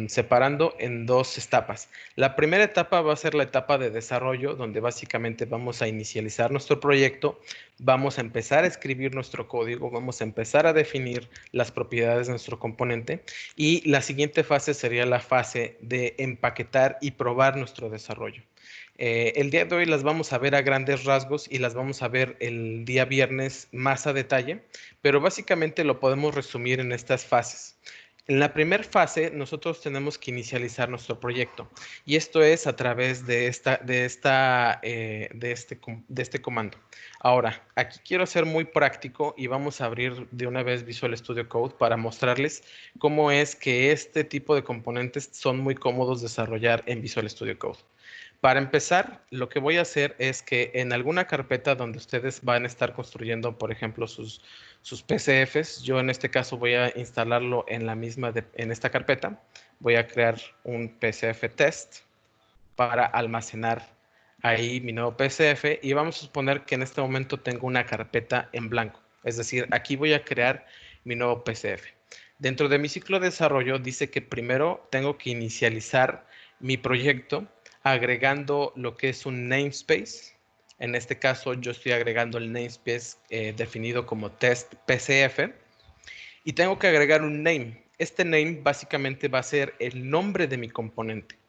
separando en dos etapas. La primera etapa va a ser la etapa de desarrollo, donde básicamente vamos a inicializar nuestro proyecto, vamos a empezar a escribir nuestro código, vamos a empezar a definir las propiedades de nuestro componente y la siguiente fase sería la fase de empaquetar y probar nuestro desarrollo. El día de hoy las vamos a ver a grandes rasgos y las vamos a ver el día viernes más a detalle, pero básicamente lo podemos resumir en estas fases. En la primera fase, nosotros tenemos que inicializar nuestro proyecto y esto es a través de este comando. Ahora, aquí quiero ser muy práctico y vamos a abrir de una vez Visual Studio Code para mostrarles cómo es que este tipo de componentes son muy cómodos de desarrollar en Visual Studio Code. Para empezar, lo que voy a hacer es que en alguna carpeta donde ustedes van a estar construyendo, por ejemplo, sus PCFs, yo en este caso voy a instalarlo en la misma, en esta carpeta. Voy a crear un PCF test para almacenar ahí mi nuevo PCF y vamos a suponer que en este momento tengo una carpeta en blanco. Es decir, aquí voy a crear mi nuevo PCF. Dentro de mi ciclo de desarrollo dice que primero tengo que inicializar mi proyecto agregando lo que es un namespace. En este caso yo estoy agregando el namespace definido como test PCF y tengo que agregar un name. Este name básicamente va a ser el nombre de mi componente.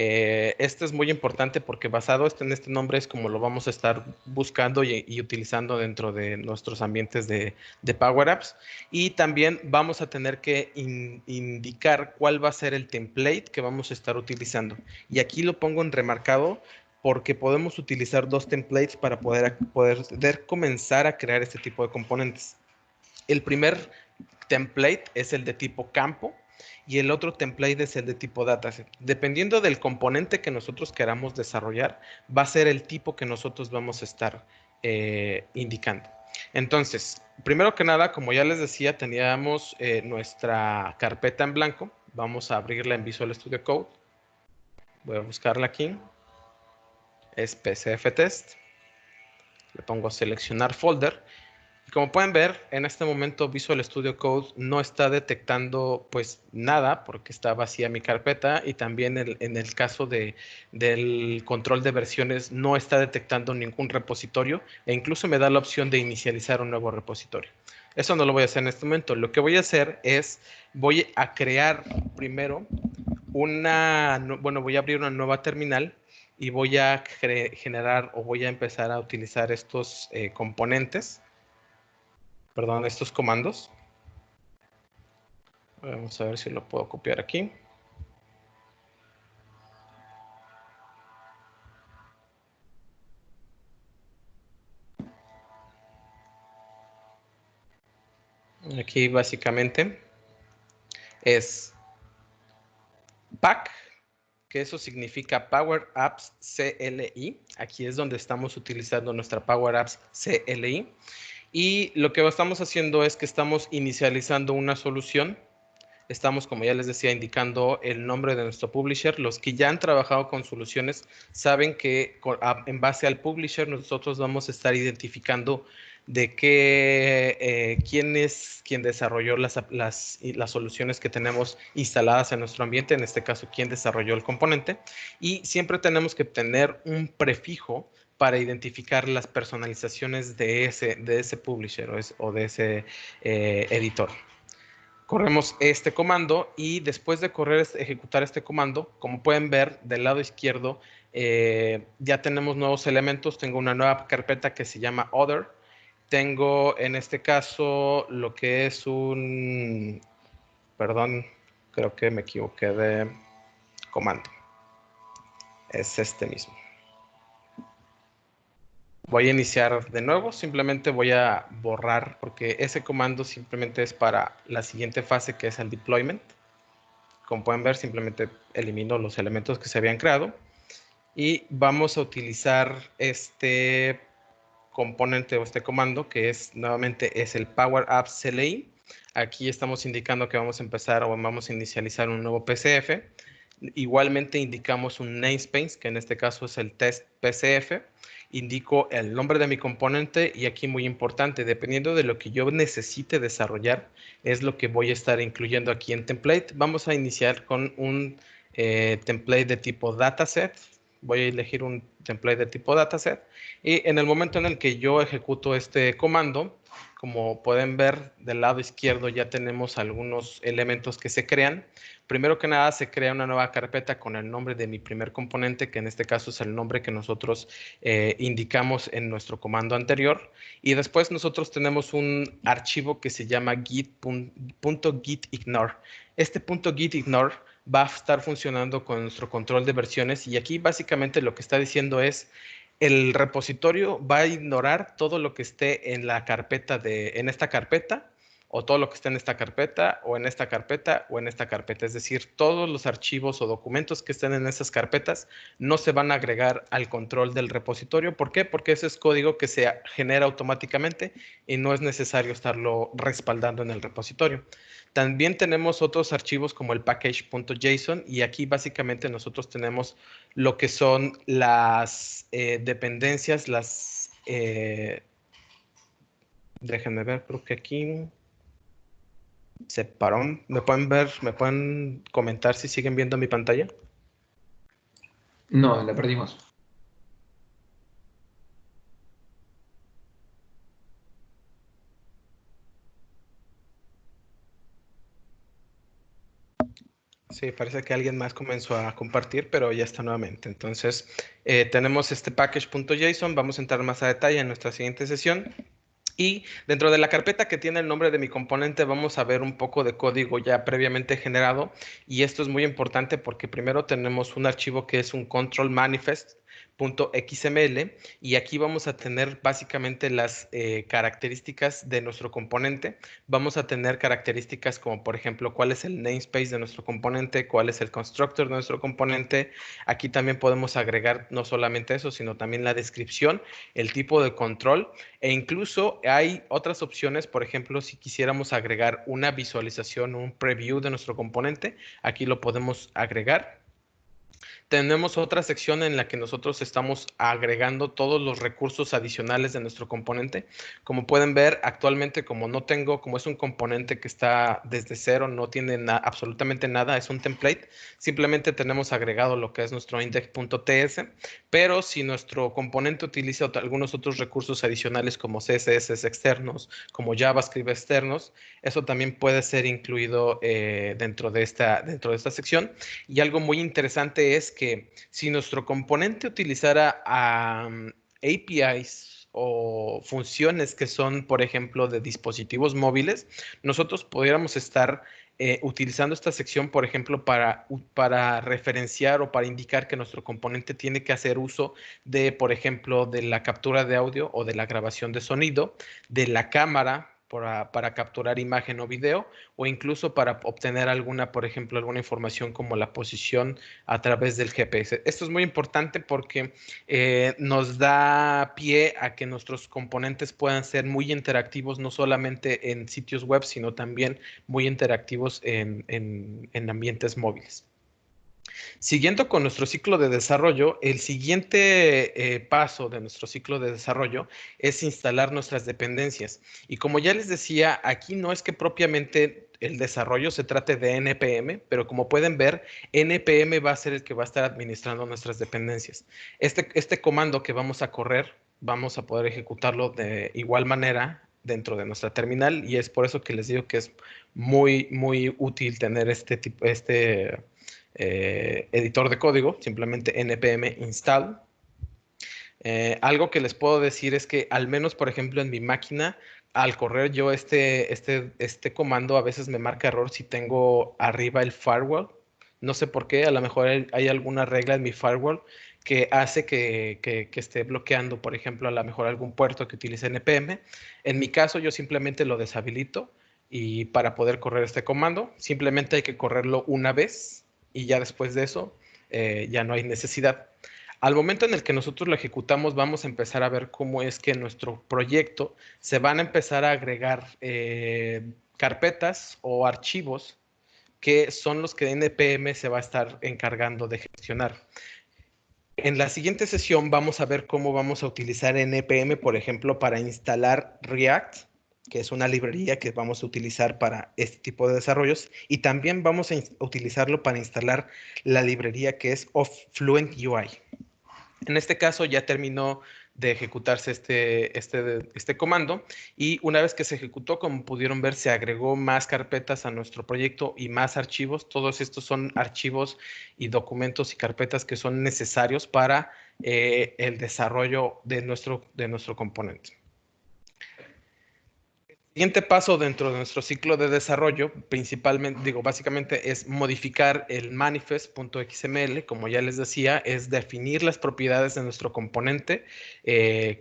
Este es muy importante porque basado en este nombre es como lo vamos a estar buscando y utilizando dentro de nuestros ambientes de Power Apps. Y también vamos a tener que indicar cuál va a ser el template que vamos a estar utilizando. Y aquí lo pongo en remarcado porque podemos utilizar dos templates para poder comenzar a crear este tipo de componentes. El primer template es el de tipo campo y el otro template es el de tipo dataset. Dependiendo del componente que nosotros queramos desarrollar, va a ser el tipo que nosotros vamos a estar indicando. Entonces, primero que nada, como ya les decía, teníamos nuestra carpeta en blanco. Vamos a abrirla en Visual Studio Code. Voy a buscarla aquí. Es PCF Test. Le pongo seleccionar folder. Y como pueden ver, en este momento Visual Studio Code no está detectando pues nada porque está vacía mi carpeta y también en el caso del control de versiones no está detectando ningún repositorio e incluso me da la opción de inicializar un nuevo repositorio. Eso no lo voy a hacer en este momento. Lo que voy a hacer es, voy a crear primero voy a abrir una nueva terminal y voy a generar o voy a empezar a utilizar estos componentes. Perdón, estos comandos. Vamos a ver si lo puedo copiar aquí. Aquí básicamente es pack, que eso significa Power Apps CLI. Aquí es donde estamos utilizando nuestra Power Apps CLI. Y lo que estamos haciendo es que estamos inicializando una solución. Estamos, como ya les decía, indicando el nombre de nuestro publisher. Los que ya han trabajado con soluciones saben que en base al publisher nosotros vamos a estar identificando de quién es quien desarrolló las soluciones que tenemos instaladas en nuestro ambiente, en este caso, quién desarrolló el componente. Y siempre tenemos que tener un prefijo para identificar las personalizaciones de ese publisher o de ese editor. Corremos este comando y después de ejecutar este comando, como pueden ver del lado izquierdo, ya tenemos nuevos elementos. Tengo una nueva carpeta que se llama Other. Tengo en este caso lo que es perdón, creo que me equivoqué de comando. Es este mismo. Voy a iniciar de nuevo, simplemente voy a borrar porque ese comando simplemente es para la siguiente fase que es el deployment. Como pueden ver, simplemente elimino los elementos que se habían creado y vamos a utilizar este componente o este comando que es nuevamente es el Power Apps CLI. Aquí estamos indicando que vamos a empezar o vamos a inicializar un nuevo PCF. Igualmente indicamos un namespace, que en este caso es el test PCF. Indico el nombre de mi componente y aquí muy importante, dependiendo de lo que yo necesite desarrollar, es lo que voy a estar incluyendo aquí en template. Vamos a iniciar con un template de tipo dataset. Voy a elegir un template de tipo dataset y en el momento en el que yo ejecuto este comando, como pueden ver del lado izquierdo ya tenemos algunos elementos que se crean. Primero que nada se crea una nueva carpeta con el nombre de mi primer componente, que en este caso es el nombre que nosotros indicamos en nuestro comando anterior. Y después nosotros tenemos un archivo que se llama git.gitignore. Este punto git ignore va a estar funcionando con nuestro control de versiones y aquí básicamente lo que está diciendo es el repositorio va a ignorar todo lo que esté en la carpeta en esta carpeta o todo lo que esté en esta carpeta o en esta carpeta o en esta carpeta. Es decir, todos los archivos o documentos que estén en esas carpetas no se van a agregar al control del repositorio. ¿Por qué? Porque ese es código que se genera automáticamente y no es necesario estarlo respaldando en el repositorio. También tenemos otros archivos como el package.json y aquí básicamente nosotros tenemos lo que son las dependencias, déjenme ver, creo que aquí se paró. ¿Me pueden ver, me pueden comentar si siguen viendo mi pantalla? No, la perdimos. Sí, parece que alguien más comenzó a compartir, pero ya está nuevamente. Entonces, tenemos este package.json. Vamos a entrar más a detalle en nuestra siguiente sesión. Y dentro de la carpeta que tiene el nombre de mi componente vamos a ver un poco de código ya previamente generado. Y esto es muy importante porque primero tenemos un archivo que es un control manifest.xml y aquí vamos a tener básicamente las características de nuestro componente. Vamos a tener características como por ejemplo cuál es el namespace de nuestro componente, cuál es el constructor de nuestro componente. Aquí también podemos agregar no solamente eso, sino también la descripción, el tipo de control. E incluso hay otras opciones, por ejemplo, si quisiéramos agregar una visualización, un preview de nuestro componente, aquí lo podemos agregar. Tenemos otra sección en la que nosotros estamos agregando todos los recursos adicionales de nuestro componente. Como pueden ver, actualmente como es un componente que está desde cero, no tiene absolutamente nada, es un template, simplemente tenemos agregado lo que es nuestro index.ts, pero si nuestro componente utiliza algunos otros recursos adicionales como CSS externos, como JavaScript externos, eso también puede ser incluido dentro de esta sección. Y algo muy interesante es que si nuestro componente utilizara APIs o funciones que son, por ejemplo, de dispositivos móviles, nosotros pudiéramos estar utilizando esta sección, por ejemplo, para referenciar o para indicar que nuestro componente tiene que hacer uso de, por ejemplo, de la captura de audio o de la grabación de sonido, de la cámara para capturar imagen o video, o incluso para obtener alguna, por ejemplo, alguna información como la posición a través del GPS. Esto es muy importante porque nos da pie a que nuestros componentes puedan ser muy interactivos, no solamente en sitios web, sino también muy interactivos en ambientes móviles. Siguiendo con nuestro ciclo de desarrollo, el siguiente paso de nuestro ciclo de desarrollo es instalar nuestras dependencias. Y como ya les decía, aquí no es que propiamente el desarrollo se trate de NPM, pero como pueden ver, NPM va a ser el que va a estar administrando nuestras dependencias. Este comando que vamos a correr, vamos a poder ejecutarlo de igual manera dentro de nuestra terminal y es por eso que les digo que es muy, muy útil tener editor de código, simplemente npm install. Algo que les puedo decir es que al menos, por ejemplo, en mi máquina, al correr yo este comando a veces me marca error si tengo arriba el firewall. No sé por qué, a lo mejor hay alguna regla en mi firewall que hace que esté bloqueando, por ejemplo, a lo mejor algún puerto que utilice npm. En mi caso, yo simplemente lo deshabilito y para poder correr este comando, simplemente hay que correrlo una vez y ya después de eso ya no hay necesidad. Al momento en el que nosotros lo ejecutamos, vamos a empezar a ver cómo es que en nuestro proyecto se van a empezar a agregar carpetas o archivos que son los que NPM se va a estar encargando de gestionar. En la siguiente sesión vamos a ver cómo vamos a utilizar NPM, por ejemplo, para instalar React, que es una librería que vamos a utilizar para este tipo de desarrollos, y también vamos a utilizarlo para instalar la librería que es of Fluent UI. En este caso ya terminó de ejecutarse este comando y una vez que se ejecutó, como pudieron ver, se agregó más carpetas a nuestro proyecto y más archivos. Todos estos son archivos y documentos y carpetas que son necesarios para el desarrollo de nuestro componente. El siguiente paso dentro de nuestro ciclo de desarrollo, principalmente, básicamente es modificar el manifest.xml, como ya les decía, es definir las propiedades de nuestro componente,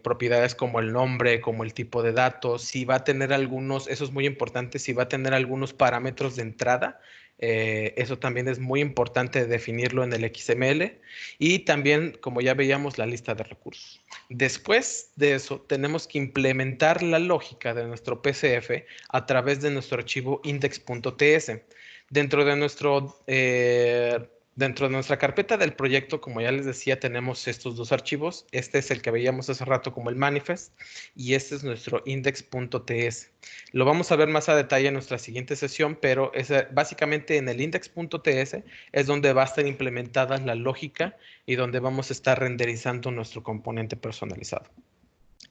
propiedades como el nombre, como el tipo de datos, si va a tener algunos, eso es muy importante, si va a tener algunos parámetros de entrada. Eso también es muy importante definirlo en el XML y también, como ya veíamos, la lista de recursos. Después de eso, tenemos que implementar la lógica de nuestro PCF a través de nuestro archivo index.ts. Dentro de dentro de nuestra carpeta del proyecto, como ya les decía, tenemos estos dos archivos. Este es el que veíamos hace rato como el manifest y este es nuestro index.ts. Lo vamos a ver más a detalle en nuestra siguiente sesión, pero básicamente en el index.ts es donde va a estar implementada la lógica y donde vamos a estar renderizando nuestro componente personalizado.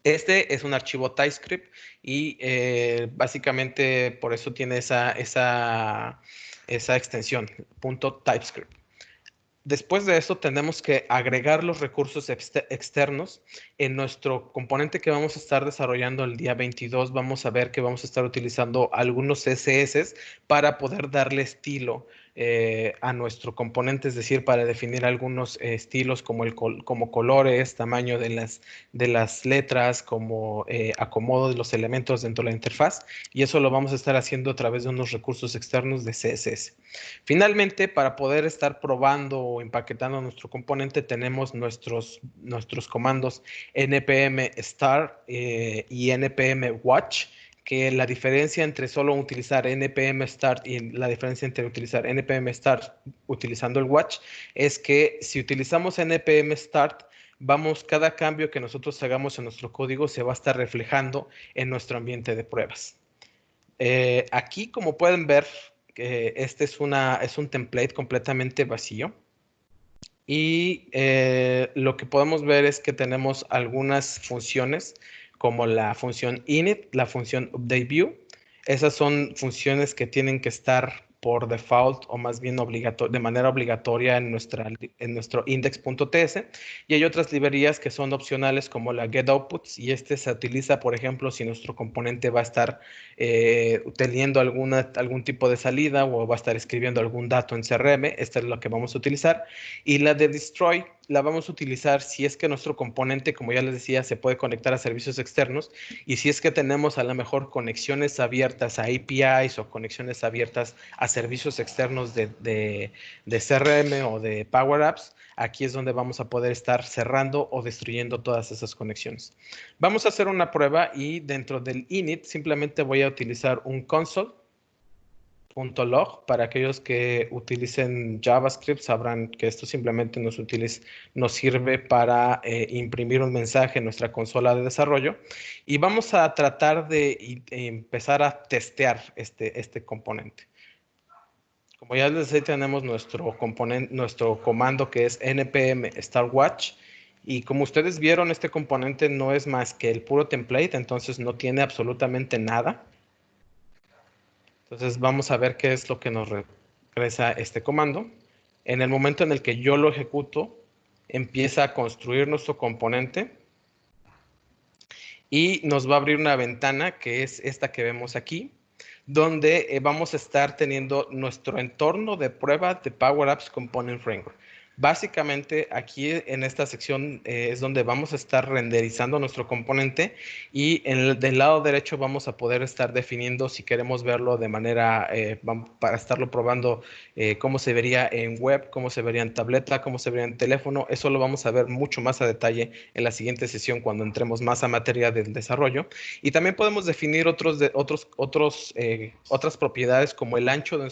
Este es un archivo TypeScript y básicamente por eso tiene esa extensión, .TypeScript. Después de eso tenemos que agregar los recursos externos. En nuestro componente que vamos a estar desarrollando el día 22, vamos a ver que vamos a estar utilizando algunos CSS para poder darle estilo a nuestro componente, es decir, para definir algunos estilos como colores, tamaño de las letras, como acomodo de los elementos dentro de la interfaz. Y eso lo vamos a estar haciendo a través de unos recursos externos de CSS. Finalmente, para poder estar probando o empaquetando nuestro componente, tenemos nuestros comandos npm start y npm watch, que la diferencia entre solo utilizar npm start y la diferencia entre utilizar npm start utilizando el watch es que si utilizamos npm start, cada cambio que nosotros hagamos en nuestro código se va a estar reflejando en nuestro ambiente de pruebas. Aquí, como pueden ver, este es un template completamente vacío. Y lo que podemos ver es que tenemos algunas funciones como la función init, la función updateView. Esas son funciones que tienen que estar por default o más bien de manera obligatoria en nuestro index.ts. Y hay otras librerías que son opcionales como la getOutputs y este se utiliza, por ejemplo, si nuestro componente va a estar teniendo algún tipo de salida o va a estar escribiendo algún dato en CRM. Esta es lo que vamos a utilizar. Y la de destroy la vamos a utilizar si es que nuestro componente, como ya les decía, se puede conectar a servicios externos y si es que tenemos a lo mejor conexiones abiertas a APIs o conexiones abiertas a servicios externos de CRM o de Power Apps, aquí es donde vamos a poder estar cerrando o destruyendo todas esas conexiones. Vamos a hacer una prueba y dentro del init simplemente voy a utilizar un console.log. Para aquellos que utilicen JavaScript sabrán que esto simplemente nos sirve para imprimir un mensaje en nuestra consola de desarrollo y vamos a tratar de empezar a testear este componente. Como ya les decía, tenemos nuestro comando que es npm startWatch y como ustedes vieron, este componente no es más que el puro template, entonces no tiene absolutamente nada. Entonces vamos a ver qué es lo que nos regresa este comando. En el momento en el que yo lo ejecuto, empieza a construir nuestro componente y nos va a abrir una ventana que es esta que vemos aquí, donde vamos a estar teniendo nuestro entorno de prueba de Power Apps Component Framework. Básicamente aquí en esta sección es donde vamos a estar renderizando nuestro componente y del lado derecho vamos a poder estar definiendo si queremos verlo de manera, para estarlo probando cómo se vería en web, cómo se vería en tableta, cómo se vería en teléfono. Eso lo vamos a ver mucho más a detalle en la siguiente sesión cuando entremos más a materia del desarrollo. Y también podemos definir otras propiedades como el ancho de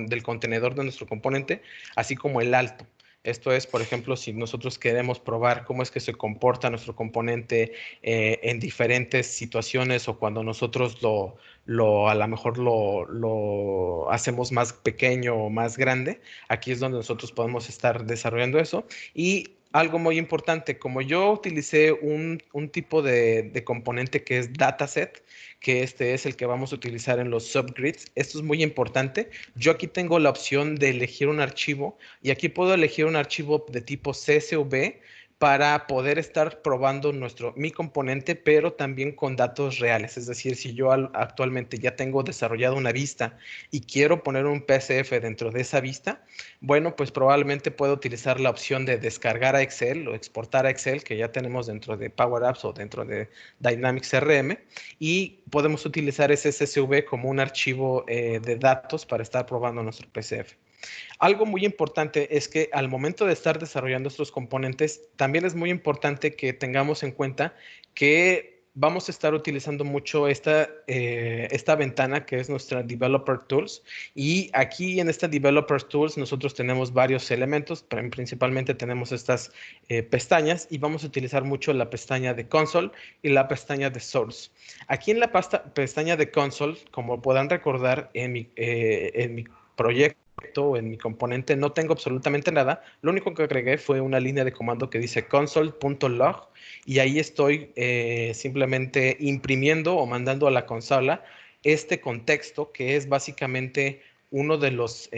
del contenedor de nuestro componente, así como el alto. Esto es, por ejemplo, si nosotros queremos probar cómo es que se comporta nuestro componente en diferentes situaciones o cuando nosotros a lo mejor lo hacemos más pequeño o más grande, aquí es donde nosotros podemos estar desarrollando eso. Y algo muy importante, como yo utilicé un tipo de componente que es dataset, que este es el que vamos a utilizar en los subgrids, esto es muy importante. Yo aquí tengo la opción de elegir un archivo y aquí puedo elegir un archivo de tipo CSV para poder estar probando mi componente, pero también con datos reales. Es decir, si yo actualmente ya tengo desarrollado una vista y quiero poner un PCF dentro de esa vista, bueno, pues probablemente puedo utilizar la opción de descargar a Excel o exportar a Excel que ya tenemos dentro de Power Apps o dentro de Dynamics CRM, y podemos utilizar ese CSV como un archivo de datos para estar probando nuestro PCF. Algo muy importante es que al momento de estar desarrollando estos componentes, también es muy importante que tengamos en cuenta que vamos a estar utilizando mucho esta ventana que es nuestra Developer Tools. Y aquí en esta Developer Tools nosotros tenemos varios elementos, pero principalmente tenemos estas pestañas, y vamos a utilizar mucho la pestaña de Console y la pestaña de Source. Aquí en la pestaña de Console, como podrán recordar en mi proyecto, en mi componente no tengo absolutamente nada. Lo único que agregué fue una línea de comando que dice console.log, y ahí estoy simplemente imprimiendo o mandando a la consola este contexto que es básicamente uno de los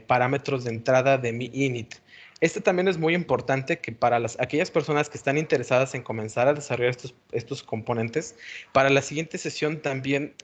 parámetros de entrada de mi init. Este también es muy importante que para aquellas personas que están interesadas en comenzar a desarrollar estos componentes, para la siguiente sesión también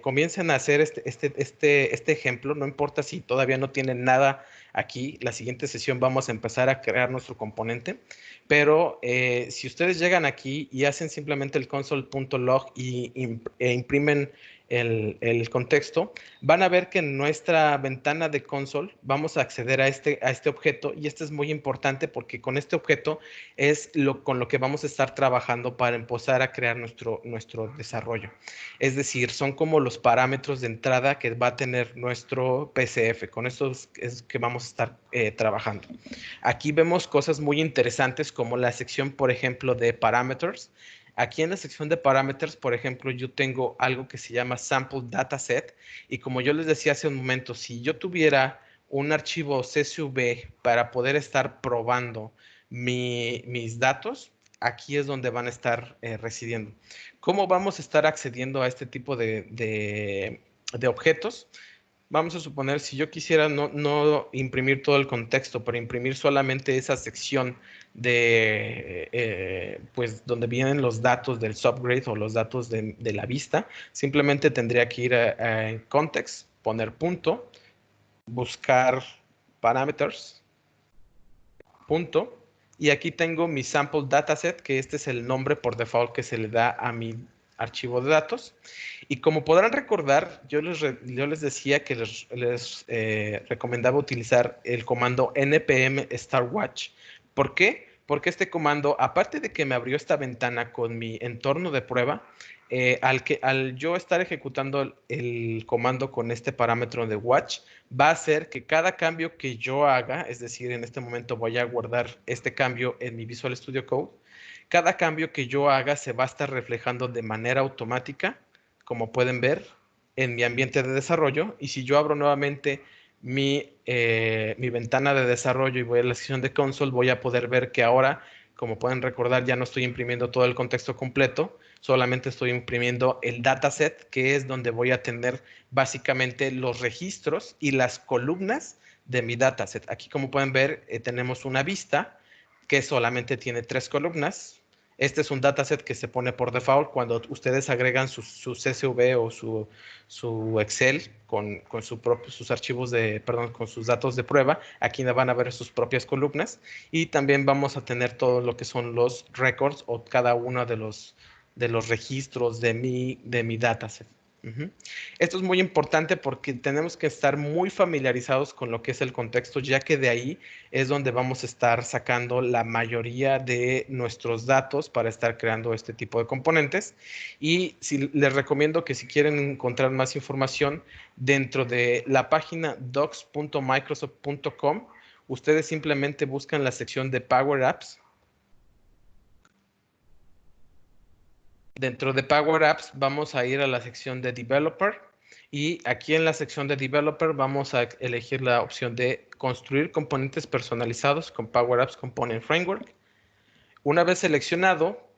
comiencen a hacer este ejemplo. No importa si todavía no tienen nada aquí, la siguiente sesión vamos a empezar a crear nuestro componente. Pero si ustedes llegan aquí y hacen simplemente el console.log e imprimen el contexto, van a ver que en nuestra ventana de console vamos a acceder a este objeto, y este es muy importante porque con este objeto es con lo que vamos a estar trabajando para empezar a crear nuestro desarrollo. Es decir, son como los parámetros de entrada que va a tener nuestro PCF. Con esto es que vamos a estar trabajando. Aquí vemos cosas muy interesantes como la sección, por ejemplo, de parameters. Aquí en la sección de parameters, por ejemplo, yo tengo algo que se llama sample dataset, y como yo les decía hace un momento, si yo tuviera un archivo CSV para poder estar probando mis datos, aquí es donde van a estar residiendo. ¿Cómo vamos a estar accediendo a este tipo de objetos? Vamos a suponer, si yo quisiera no imprimir todo el contexto, pero imprimir solamente esa sección pues, donde vienen los datos del subgrade o los datos de la vista, simplemente tendría que ir a context, poner punto, buscar parameters, punto, y aquí tengo mi sample dataset, que este es el nombre por default que se le da a mi archivo de datos. Y como podrán recordar, yo les decía que les recomendaba utilizar el comando npm startwatch. ¿Por qué? Porque este comando, aparte de que me abrió esta ventana con mi entorno de prueba, al yo estar ejecutando el comando con este parámetro de watch, va a hacer que cada cambio que yo haga, es decir, en este momento voy a guardar este cambio en mi Visual Studio Code, cada cambio que yo haga se va a estar reflejando de manera automática, como pueden ver, en mi ambiente de desarrollo. Y si yo abro nuevamente mi ventana de desarrollo y voy a la sección de console, voy a poder ver que ahora, como pueden recordar, ya no estoy imprimiendo todo el contexto completo, solamente estoy imprimiendo el dataset, que es donde voy a tener básicamente los registros y las columnas de mi dataset. Aquí, como pueden ver, tenemos una vista que solamente tiene 3 columnas. Este es un dataset que se pone por default cuando ustedes agregan su CSV o su Excel con sus archivos con sus datos de prueba. Aquí van a ver sus propias columnas, y también vamos a tener todo lo que son los records o cada uno de los registros de mi dataset. Esto es muy importante porque tenemos que estar muy familiarizados con lo que es el contexto, ya que de ahí es donde vamos a estar sacando la mayoría de nuestros datos para estar creando este tipo de componentes. Y les recomiendo que si quieren encontrar más información dentro de la página docs.microsoft.com, ustedes simplemente buscan la sección de Power Apps. Dentro de Power Apps vamos a ir a la sección de Developer, y aquí en la sección de Developer vamos a elegir la opción de construir componentes personalizados con Power Apps Component Framework. Una vez seleccionado,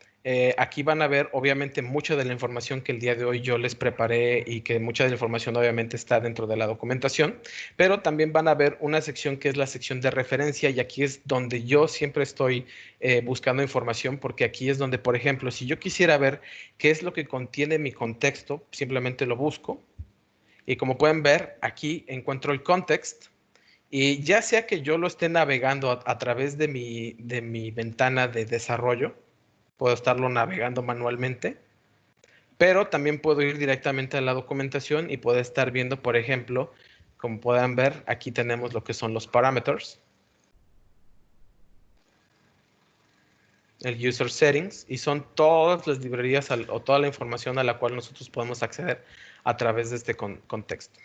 Aquí van a ver, obviamente, mucha de la información que el día de hoy yo les preparé y que mucha de la información obviamente está dentro de la documentación, pero también van a ver una sección que es la sección de referencia y aquí es donde yo siempre estoy buscando información porque aquí es donde, por ejemplo, si yo quisiera ver qué es lo que contiene mi contexto, simplemente lo busco y como pueden ver, aquí encuentro el context. Y ya sea que yo lo esté navegando a través de mi ventana de desarrollo, puedo estarlo navegando manualmente, pero también puedo ir directamente a la documentación y puedo estar viendo, por ejemplo, como puedan ver, aquí tenemos lo que son los parameters, el user settings, y son todas las librerías o toda la información a la cual nosotros podemos acceder a través de este contexto.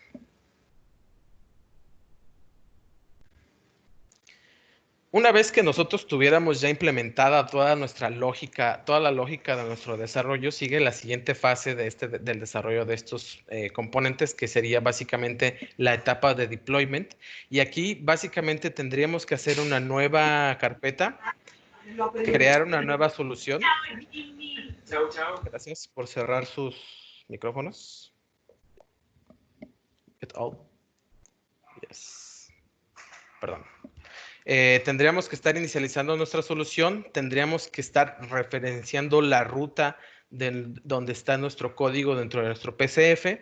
Una vez que nosotros tuviéramos ya implementada toda nuestra lógica, toda la lógica de nuestro desarrollo, sigue la siguiente fase del desarrollo de estos componentes, que sería básicamente la etapa de deployment. Y aquí básicamente tendríamos que hacer una nueva carpeta, crear una nueva solución. Chao, chao. Gracias por cerrar sus micrófonos. It all. Yes. Perdón. Tendríamos que estar inicializando nuestra solución, tendríamos que estar referenciando la ruta donde está nuestro código dentro de nuestro PCF,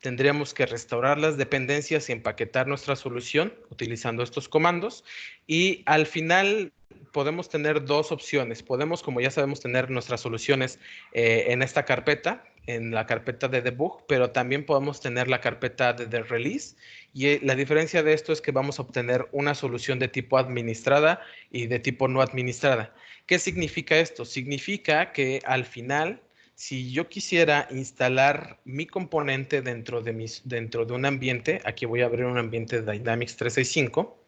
tendríamos que restaurar las dependencias y empaquetar nuestra solución utilizando estos comandos y al final podemos tener dos opciones. Podemos, como ya sabemos, tener nuestras soluciones en esta carpeta, en la carpeta de debug, pero también podemos tener la carpeta de release. Y la diferencia de esto es que vamos a obtener una solución de tipo administrada y de tipo no administrada. ¿Qué significa esto? Significa que al final, si yo quisiera instalar mi componente dentro de un ambiente, aquí voy a abrir un ambiente de Dynamics 365,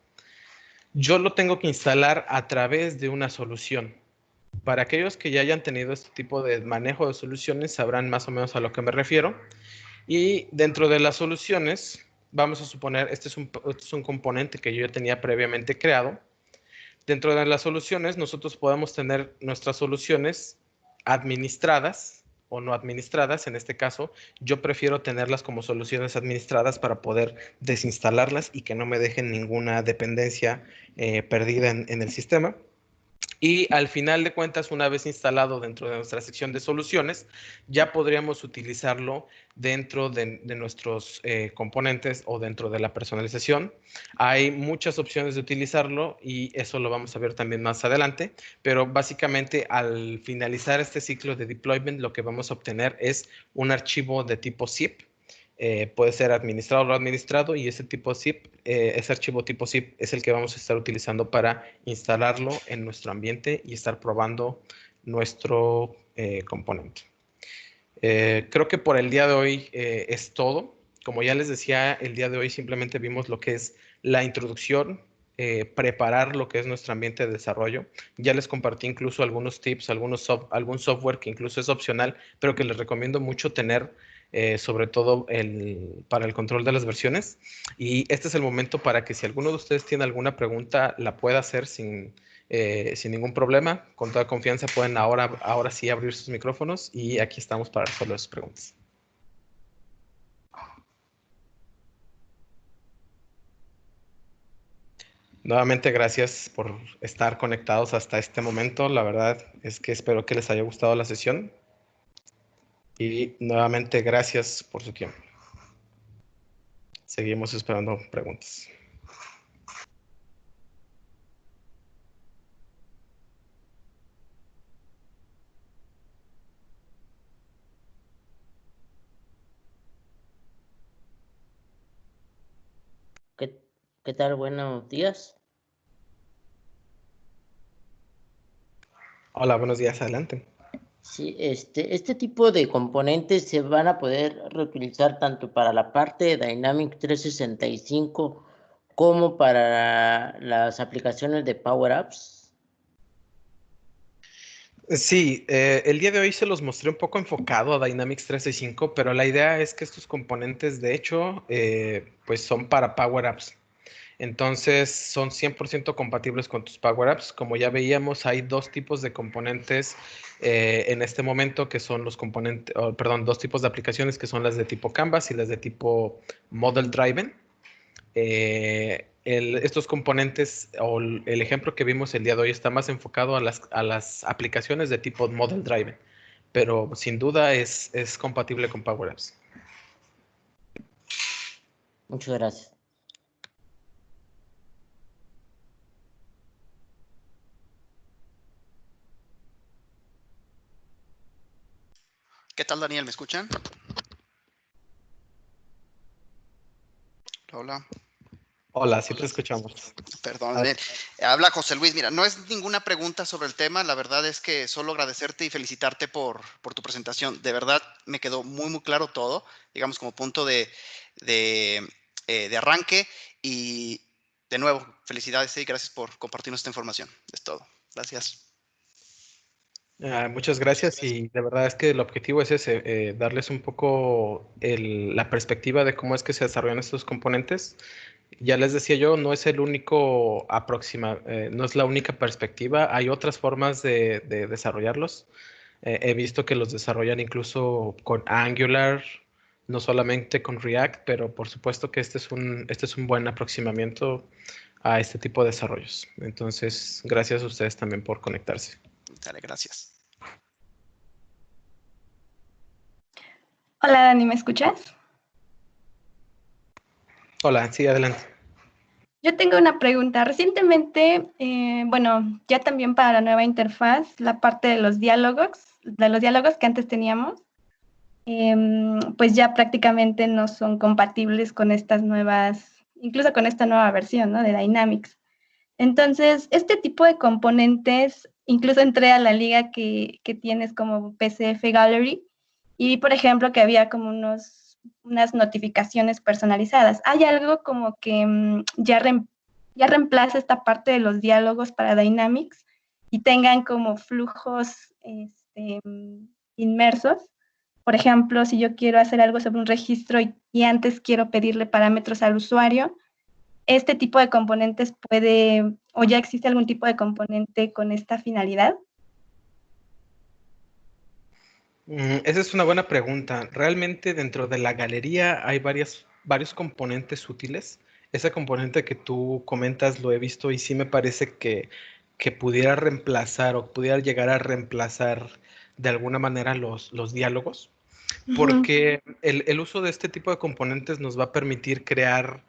yo lo tengo que instalar a través de una solución. Para aquellos que ya hayan tenido este tipo de manejo de soluciones, sabrán más o menos a lo que me refiero. Y dentro de las soluciones, vamos a suponer, este es un componente que yo ya tenía previamente creado. Dentro de las soluciones, nosotros podemos tener nuestras soluciones administradas o no administradas. En este caso, yo prefiero tenerlas como soluciones administradas para poder desinstalarlas y que no me dejen ninguna dependencia perdida en el sistema. Y al final de cuentas, una vez instalado dentro de nuestra sección de soluciones, ya podríamos utilizarlo dentro de nuestros componentes o dentro de la personalización. Hay muchas opciones de utilizarlo y eso lo vamos a ver también más adelante, pero básicamente al finalizar este ciclo de deployment, lo que vamos a obtener es un archivo de tipo zip. Puede ser administrado o no administrado y ese tipo zip, ese archivo tipo zip es el que vamos a estar utilizando para instalarlo en nuestro ambiente y estar probando nuestro componente. Creo que por el día de hoy es todo. Como ya les decía, el día de hoy simplemente vimos lo que es la introducción, preparar lo que es nuestro ambiente de desarrollo. Ya les compartí incluso algunos tips, algún software que incluso es opcional, pero que les recomiendo mucho tener, sobre todo para el control de las versiones. Y este es el momento para que si alguno de ustedes tiene alguna pregunta, la pueda hacer sin ningún problema. Con toda confianza pueden ahora sí abrir sus micrófonos y aquí estamos para resolver sus preguntas. Nuevamente, gracias por estar conectados hasta este momento. La verdad es que espero que les haya gustado la sesión. Y nuevamente, gracias por su tiempo. Seguimos esperando preguntas. ¿Qué tal? Buenos días. Hola, buenos días. Adelante. Sí, este tipo de componentes se van a poder reutilizar tanto para la parte de Dynamics 365 como para las aplicaciones de Power Apps. Sí, el día de hoy se los mostré un poco enfocado a Dynamics 365, pero la idea es que estos componentes, de hecho, pues son para Power Apps. Entonces son 100% compatibles con tus Power Apps. Como ya veíamos, hay dos tipos de componentes en este momento que son los componentes, perdón, dos tipos de aplicaciones que son las de tipo Canvas y las de tipo Model Driven. Estos componentes o el ejemplo que vimos el día de hoy está más enfocado a las aplicaciones de tipo Model Driven, pero sin duda es compatible con Power Apps. Muchas gracias. ¿Qué tal, Daniel? ¿Me escuchan? Hola. Hola, sí te escuchamos. Perdón, Daniel. Habla José Luis. Mira, no es ninguna pregunta sobre el tema. La verdad es que solo agradecerte y felicitarte por tu presentación. De verdad, me quedó muy, muy claro todo, digamos, como punto de arranque. Y de nuevo, felicidades y gracias por compartirnos esta información. Es todo. Gracias. Muchas gracias y de verdad es que el objetivo es ese, darles un poco la perspectiva de cómo es que se desarrollan estos componentes. Ya les decía yo, no es el único no es la única perspectiva, hay otras formas de desarrollarlos. He visto que los desarrollan incluso con Angular, no solamente con React, pero por supuesto que este es un buen aproximamiento a este tipo de desarrollos. Entonces, gracias a ustedes también por conectarse. Dale, gracias. Hola Dani, ¿me escuchas? Hola, sí, adelante. Yo tengo una pregunta. Recientemente, bueno, ya también para la nueva interfaz, la parte de los diálogos que antes teníamos, pues ya prácticamente no son compatibles con estas nuevas, incluso con esta nueva versión, ¿no? De Dynamics. Entonces, este tipo de componentes, incluso entré a la liga que tienes como PCF Gallery y vi, por ejemplo, que había como unas notificaciones personalizadas. ¿Hay algo como que ya reemplaza esta parte de los diálogos para Dynamics y tengan como flujos inmersos? Por ejemplo, si yo quiero hacer algo sobre un registro y antes quiero pedirle parámetros al usuario, ¿este tipo de componentes puede, o ya existe algún tipo de componente con esta finalidad? Esa es una buena pregunta. Realmente dentro de la galería hay varios componentes útiles. Ese componente que tú comentas lo he visto y sí me parece que pudiera reemplazar o pudiera llegar a reemplazar de alguna manera los diálogos, porque el uso de este tipo de componentes nos va a permitir crear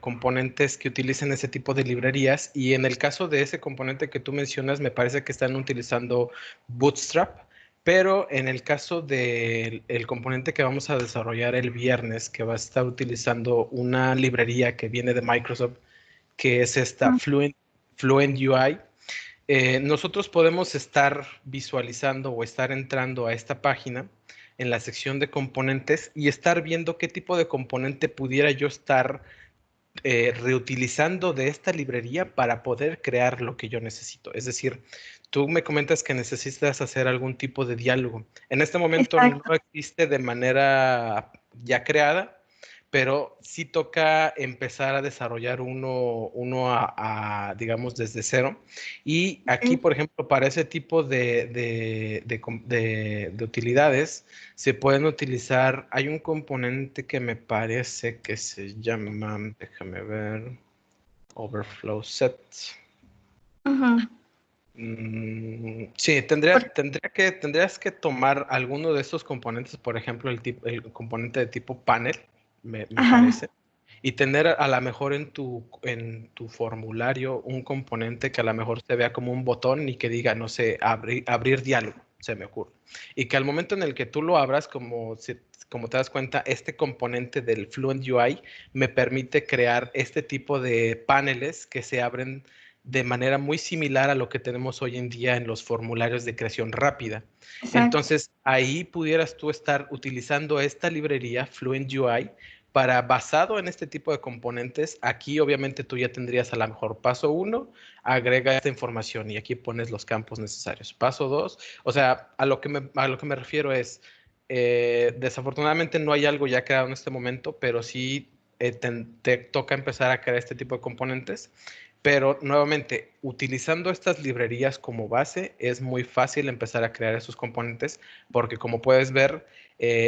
componentes que utilicen ese tipo de librerías y en el caso de ese componente que tú mencionas me parece que están utilizando Bootstrap. Pero en el caso del componente que vamos a desarrollar el viernes, que va a estar utilizando una librería que viene de Microsoft, que es esta Fluent UI, nosotros podemos estar visualizando o estar entrando a esta página en la sección de componentes y estar viendo qué tipo de componente pudiera yo estar reutilizando de esta librería para poder crear lo que yo necesito. Es decir, tú me comentas que necesitas hacer algún tipo de diálogo. En este momento Exacto. no existe de manera ya creada, pero sí toca empezar a desarrollar uno digamos, desde cero. Y aquí, por ejemplo, para ese tipo de utilidades, se pueden utilizar, hay un componente que me parece que se llama, déjame ver, Overflow Set. Sí, tendrías que tomar alguno de estos componentes, por ejemplo, el componente de tipo panel, me parece, y tener a lo mejor en tu formulario un componente que a lo mejor se vea como un botón y que diga, no sé, abrir diálogo, se me ocurre. Y que al momento en el que tú lo abras, como te das cuenta, este componente del Fluent UI me permite crear este tipo de paneles que se abren de manera muy similar a lo que tenemos hoy en día en los formularios de creación rápida. Exacto. Entonces, ahí pudieras tú estar utilizando esta librería Fluent UI para, basado en este tipo de componentes, aquí obviamente tú ya tendrías a lo mejor paso 1, agrega esta información y aquí pones los campos necesarios. Paso 2, o sea, a lo que me refiero es, desafortunadamente no hay algo ya creado en este momento, pero sí te toca empezar a crear este tipo de componentes. Pero nuevamente, utilizando estas librerías como base, es muy fácil empezar a crear esos componentes porque como puedes ver,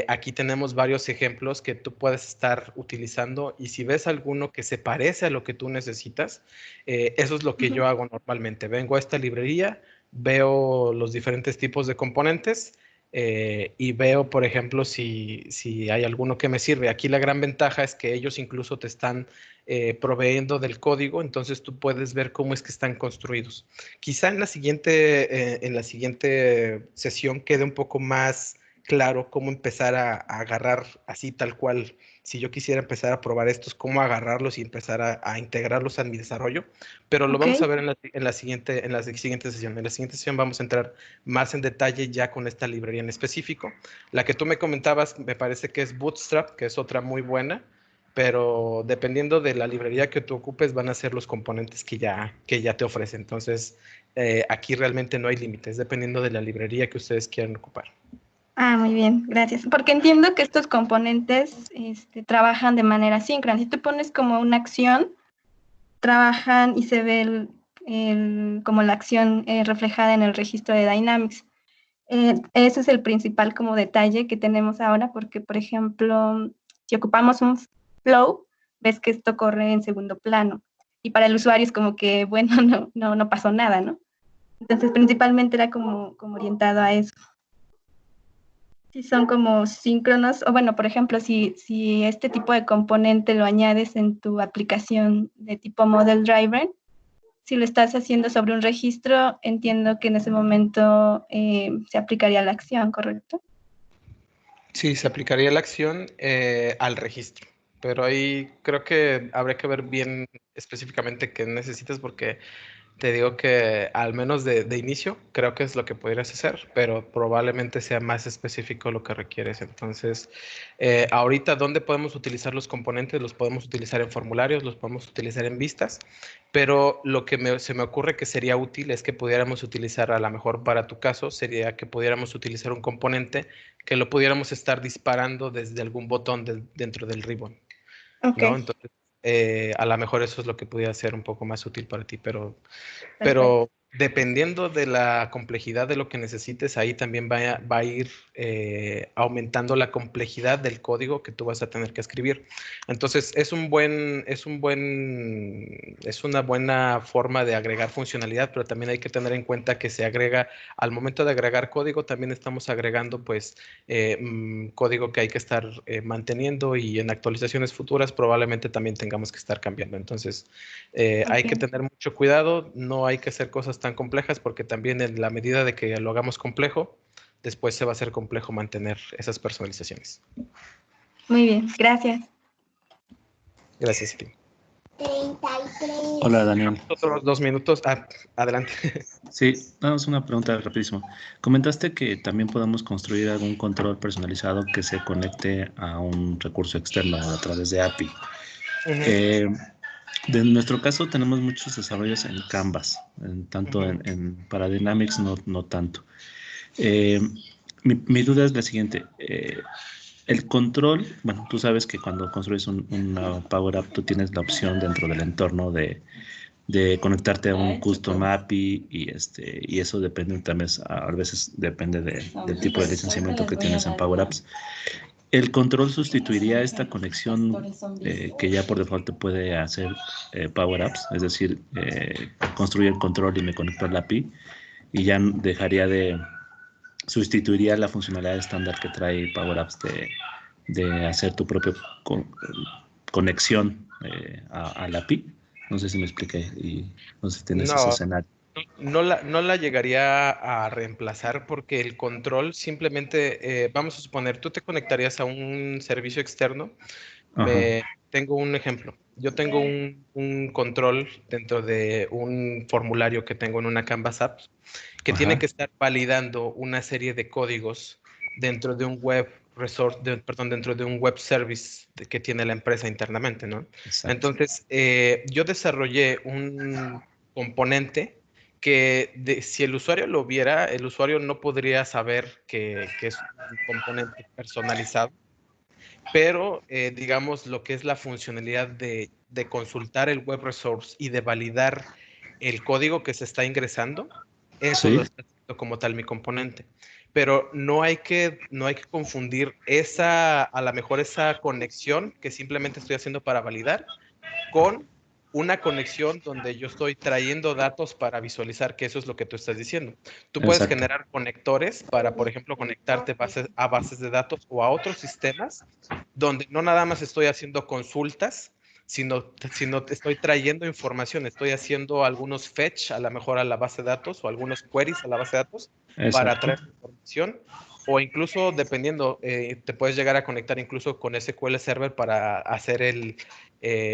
aquí tenemos varios ejemplos que tú puedes estar utilizando y si ves alguno que se parece a lo que tú necesitas, eso es lo que yo hago normalmente. Vengo a esta librería, veo los diferentes tipos de componentes y veo, por ejemplo, si hay alguno que me sirve. Aquí la gran ventaja es que ellos incluso te están proveyendo del código, entonces tú puedes ver cómo es que están construidos. Quizá en la siguiente sesión quede un poco más claro cómo empezar a agarrar así tal cual. Si yo quisiera empezar a probar estos, cómo agarrarlos y empezar a integrarlos en mi desarrollo, pero lo vamos a ver en la siguiente sesión. En la siguiente sesión vamos a entrar más en detalle ya con esta librería en específico. La que tú me comentabas me parece que es Bootstrap, que es otra muy buena, pero dependiendo de la librería que tú ocupes van a ser los componentes que ya te ofrece. Entonces, aquí realmente no hay límites, dependiendo de la librería que ustedes quieran ocupar. Ah, muy bien, gracias. Porque entiendo que estos componentes trabajan de manera síncrona. Si tú pones como una acción, trabajan y se ve como la acción reflejada en el registro de Dynamics. Ese es el principal como detalle que tenemos ahora, porque, por ejemplo, si ocupamos un flow, ves que esto corre en segundo plano. Y para el usuario es como que, bueno, no pasó nada, ¿no? Entonces, principalmente era como orientado a eso. Si son como síncronos, o bueno, por ejemplo, si este tipo de componente lo añades en tu aplicación de tipo Model Driver, si lo estás haciendo sobre un registro, entiendo que en ese momento se aplicaría la acción, ¿correcto? Sí, se aplicaría la acción al registro, pero ahí creo que habría que ver bien específicamente qué necesitas porque te digo que al menos de inicio creo que es lo que podrías hacer, pero probablemente sea más específico lo que requieres. Entonces, ahorita, ¿dónde podemos utilizar los componentes? Los podemos utilizar en formularios, los podemos utilizar en vistas, pero lo que se me ocurre que sería útil es que pudiéramos utilizar, a lo mejor para tu caso, sería que pudiéramos utilizar un componente que lo pudiéramos estar disparando desde algún botón dentro del ribbon, Okay. ¿no? Entonces, a lo mejor eso es lo que pudiera ser un poco más útil para ti, pero dependiendo de la complejidad de lo que necesites, ahí también va a ir aumentando la complejidad del código que tú vas a tener que escribir. Entonces, es una buena forma de agregar funcionalidad, pero también hay que tener en cuenta que se agrega, al momento de agregar código, también estamos agregando pues código que hay que estar manteniendo y en actualizaciones futuras probablemente también tengamos que estar cambiando. Entonces, hay que tener mucho cuidado, no hay que hacer cosas tan complejas porque también en la medida de que lo hagamos complejo, después se va a hacer complejo mantener esas personalizaciones. Muy bien, gracias. Gracias, Tim. 33. Hola, Daniel. Otros 2 minutos. Adelante. Sí, vamos a una pregunta rapidísimo. Comentaste que también podemos construir algún control personalizado que se conecte a un recurso externo a través de API. De nuestro caso tenemos muchos desarrollos en Canvas, para Dynamics no tanto. Mi duda es la siguiente. El control, bueno, tú sabes que cuando construyes una Power App, tú tienes la opción dentro del entorno de conectarte a un custom API y eso depende también, a veces depende del tipo de licenciamiento que tienes en Power Apps. ¿El control sustituiría esta conexión que ya por default puede hacer Power Apps? Es decir, construye el control y me conecto al API y ya sustituiría la funcionalidad estándar que trae Power Apps de hacer tu propia conexión al API. No sé si me expliqué y no sé si tienes ese escenario. No la llegaría a reemplazar porque el control simplemente, vamos a suponer, tú te conectarías a un servicio externo. Tengo un ejemplo. Yo tengo un control dentro de un formulario que tengo en una Canvas App que tiene que estar validando una serie de códigos dentro de un dentro de un web service que tiene la empresa internamente, ¿no? Exacto. Entonces, yo desarrollé un componente que si el usuario lo viera, el usuario no podría saber que es un componente personalizado. pero digamos lo que es la funcionalidad de consultar el web resource y de validar el código que se está ingresando, eso Sí. lo está haciendo como tal mi componente. Pero no hay que confundir a lo mejor esa conexión que simplemente estoy haciendo para validar con una conexión donde yo estoy trayendo datos para visualizar, que eso es lo que tú estás diciendo. Tú puedes Exacto. generar conectores para, por ejemplo, conectarte a bases de datos o a otros sistemas donde no nada más estoy haciendo consultas, sino estoy trayendo información, estoy haciendo algunos fetch a lo mejor a la base de datos o algunos queries a la base de datos para Exacto. traer información. O incluso, dependiendo, te puedes llegar a conectar incluso con SQL Server para hacer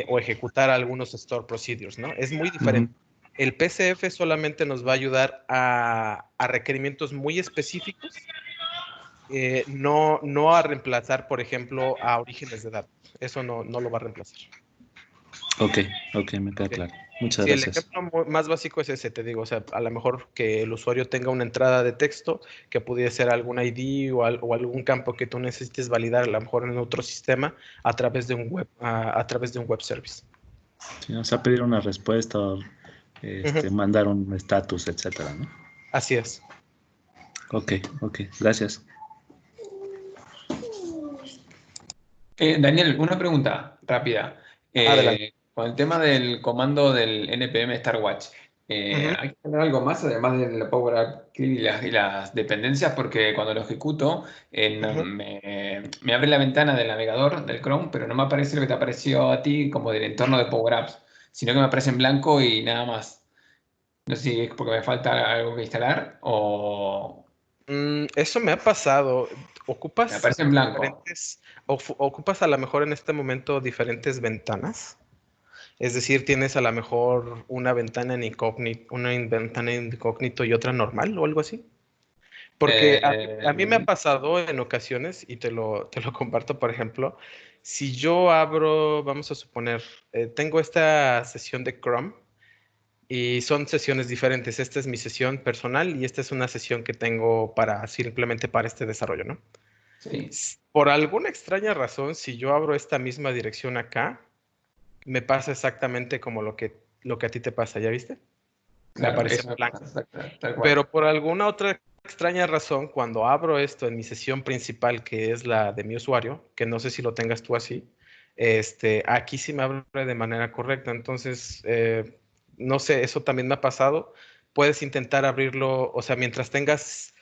o ejecutar algunos store procedures, ¿no? Es muy diferente. El PCF solamente nos va a ayudar a requerimientos muy específicos, no a reemplazar, por ejemplo, a orígenes de datos. Eso no lo va a reemplazar. Ok, me queda Ok. claro. Muchas Sí, el gracias. ejemplo más básico es ese, te digo, o sea, a lo mejor que el usuario tenga una entrada de texto que pudiera ser algún ID o algún campo que tú necesites validar, a lo mejor en otro sistema a través de un web service. Sí, o sea, pedir una respuesta o mandar un estatus, etcétera, ¿no? Así es. Ok, gracias. Daniel, una pregunta rápida. Adelante. Con el tema del comando del npm StarWatch, ¿hay que tener algo más además del Power App y las dependencias? Porque cuando lo ejecuto, me abre la ventana del navegador del Chrome, pero no me aparece lo que te apareció a ti como del entorno de Power Apps, sino que me aparece en blanco y nada más. No sé si es porque me falta algo que instalar o Eso me ha pasado. me ¿Ocupas aparece en blanco. ocupas a lo mejor en este momento diferentes ventanas? Es decir, tienes a lo mejor una ventana en incógnito y otra normal o algo así. Porque a mí me ha pasado en ocasiones, y te lo comparto, por ejemplo, si yo abro, vamos a suponer, tengo esta sesión de Chrome y son sesiones diferentes. Esta es mi sesión personal y esta es una sesión que tengo simplemente para este desarrollo, ¿no? Sí. Por alguna extraña razón, si yo abro esta misma dirección acá, me pasa exactamente como lo que a ti te pasa, ¿ya viste? Me Claro, aparece eso en me blanco. pasa, tal cual. Pero por alguna otra extraña razón, cuando abro esto en mi sesión principal, que es la de mi usuario, que no sé si lo tengas tú así, aquí sí me abre de manera correcta. Entonces, no sé, eso también me ha pasado. Puedes intentar abrirlo, o sea, mientras tengas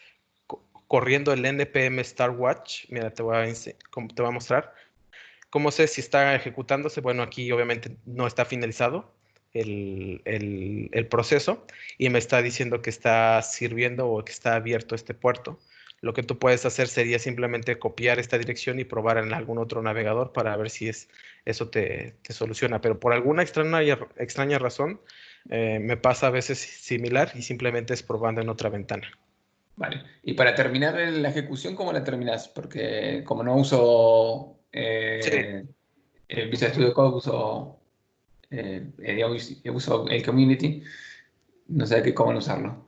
corriendo el npm StarWatch, mira, te voy a mostrar. ¿Cómo sé si está ejecutándose? Bueno, aquí obviamente no está finalizado el proceso y me está diciendo que está sirviendo o que está abierto este puerto. Lo que tú puedes hacer sería simplemente copiar esta dirección y probar en algún otro navegador para ver si eso te soluciona. Pero por alguna extraña razón, me pasa a veces similar y simplemente es probando en otra ventana. Vale. Y para terminar la ejecución, ¿cómo la terminas? Porque como no uso Sí. el Visual Studio Code, uso el Community, no sé cómo usarlo.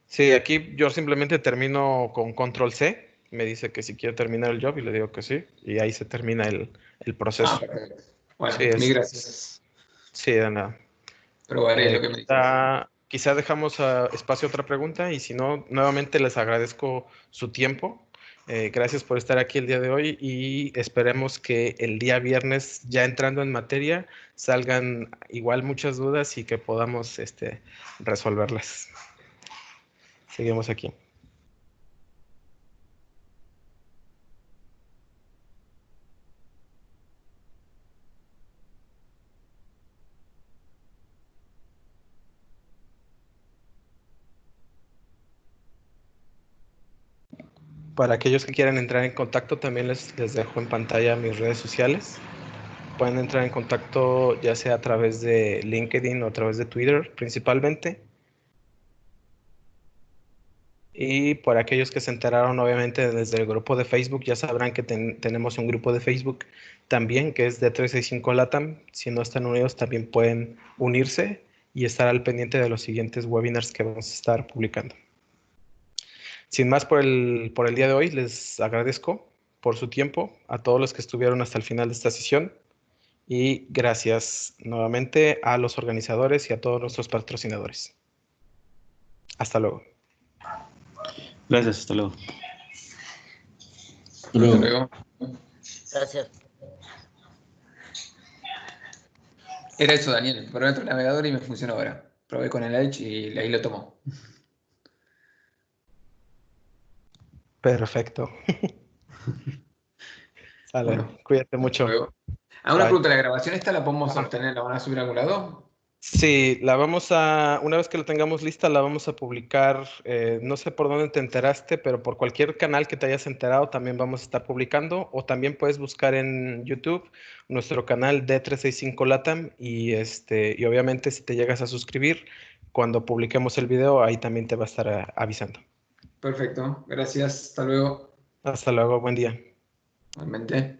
Sí, aquí yo simplemente termino con control C. Me dice que si quiero terminar el job y le digo que sí. Y ahí se termina el proceso. Perfecto. Bueno, Sí, mil gracias. sí, de nada. Probaré lo que me dices. Quizá dejamos espacio a otra pregunta y si no, nuevamente les agradezco su tiempo. Gracias por estar aquí el día de hoy y esperemos que el día viernes, ya entrando en materia, salgan igual muchas dudas y que podamos resolverlas. Seguimos aquí. Para aquellos que quieran entrar en contacto, también les dejo en pantalla mis redes sociales. Pueden entrar en contacto ya sea a través de LinkedIn o a través de Twitter principalmente. Y por aquellos que se enteraron, obviamente, desde el grupo de Facebook, ya sabrán que tenemos un grupo de Facebook también, que es de 365 LATAM. Si no están unidos, también pueden unirse y estar al pendiente de los siguientes webinars que vamos a estar publicando. Sin más por el día de hoy, les agradezco por su tiempo, a todos los que estuvieron hasta el final de esta sesión. Y gracias nuevamente a los organizadores y a todos nuestros patrocinadores. Hasta luego. Gracias, hasta luego. Hasta luego. Gracias. Era eso, Daniel. Probé otro navegador y me funciona ahora. Probé con el Edge y ahí lo tomó. Perfecto. Sale, Bueno, cuídate mucho. una Bye. pregunta, ¿la grabación esta la podemos Ajá. obtener? ¿La van a subir a algún lado? Sí, una vez que la tengamos lista, la vamos a publicar, no sé por dónde te enteraste, pero por cualquier canal que te hayas enterado también vamos a estar publicando, o también puedes buscar en YouTube nuestro canal D365 Latam y obviamente si te llegas a suscribir, cuando publiquemos el video, ahí también te va a estar avisando. Perfecto, gracias, hasta luego. Hasta luego, buen día. Igualmente.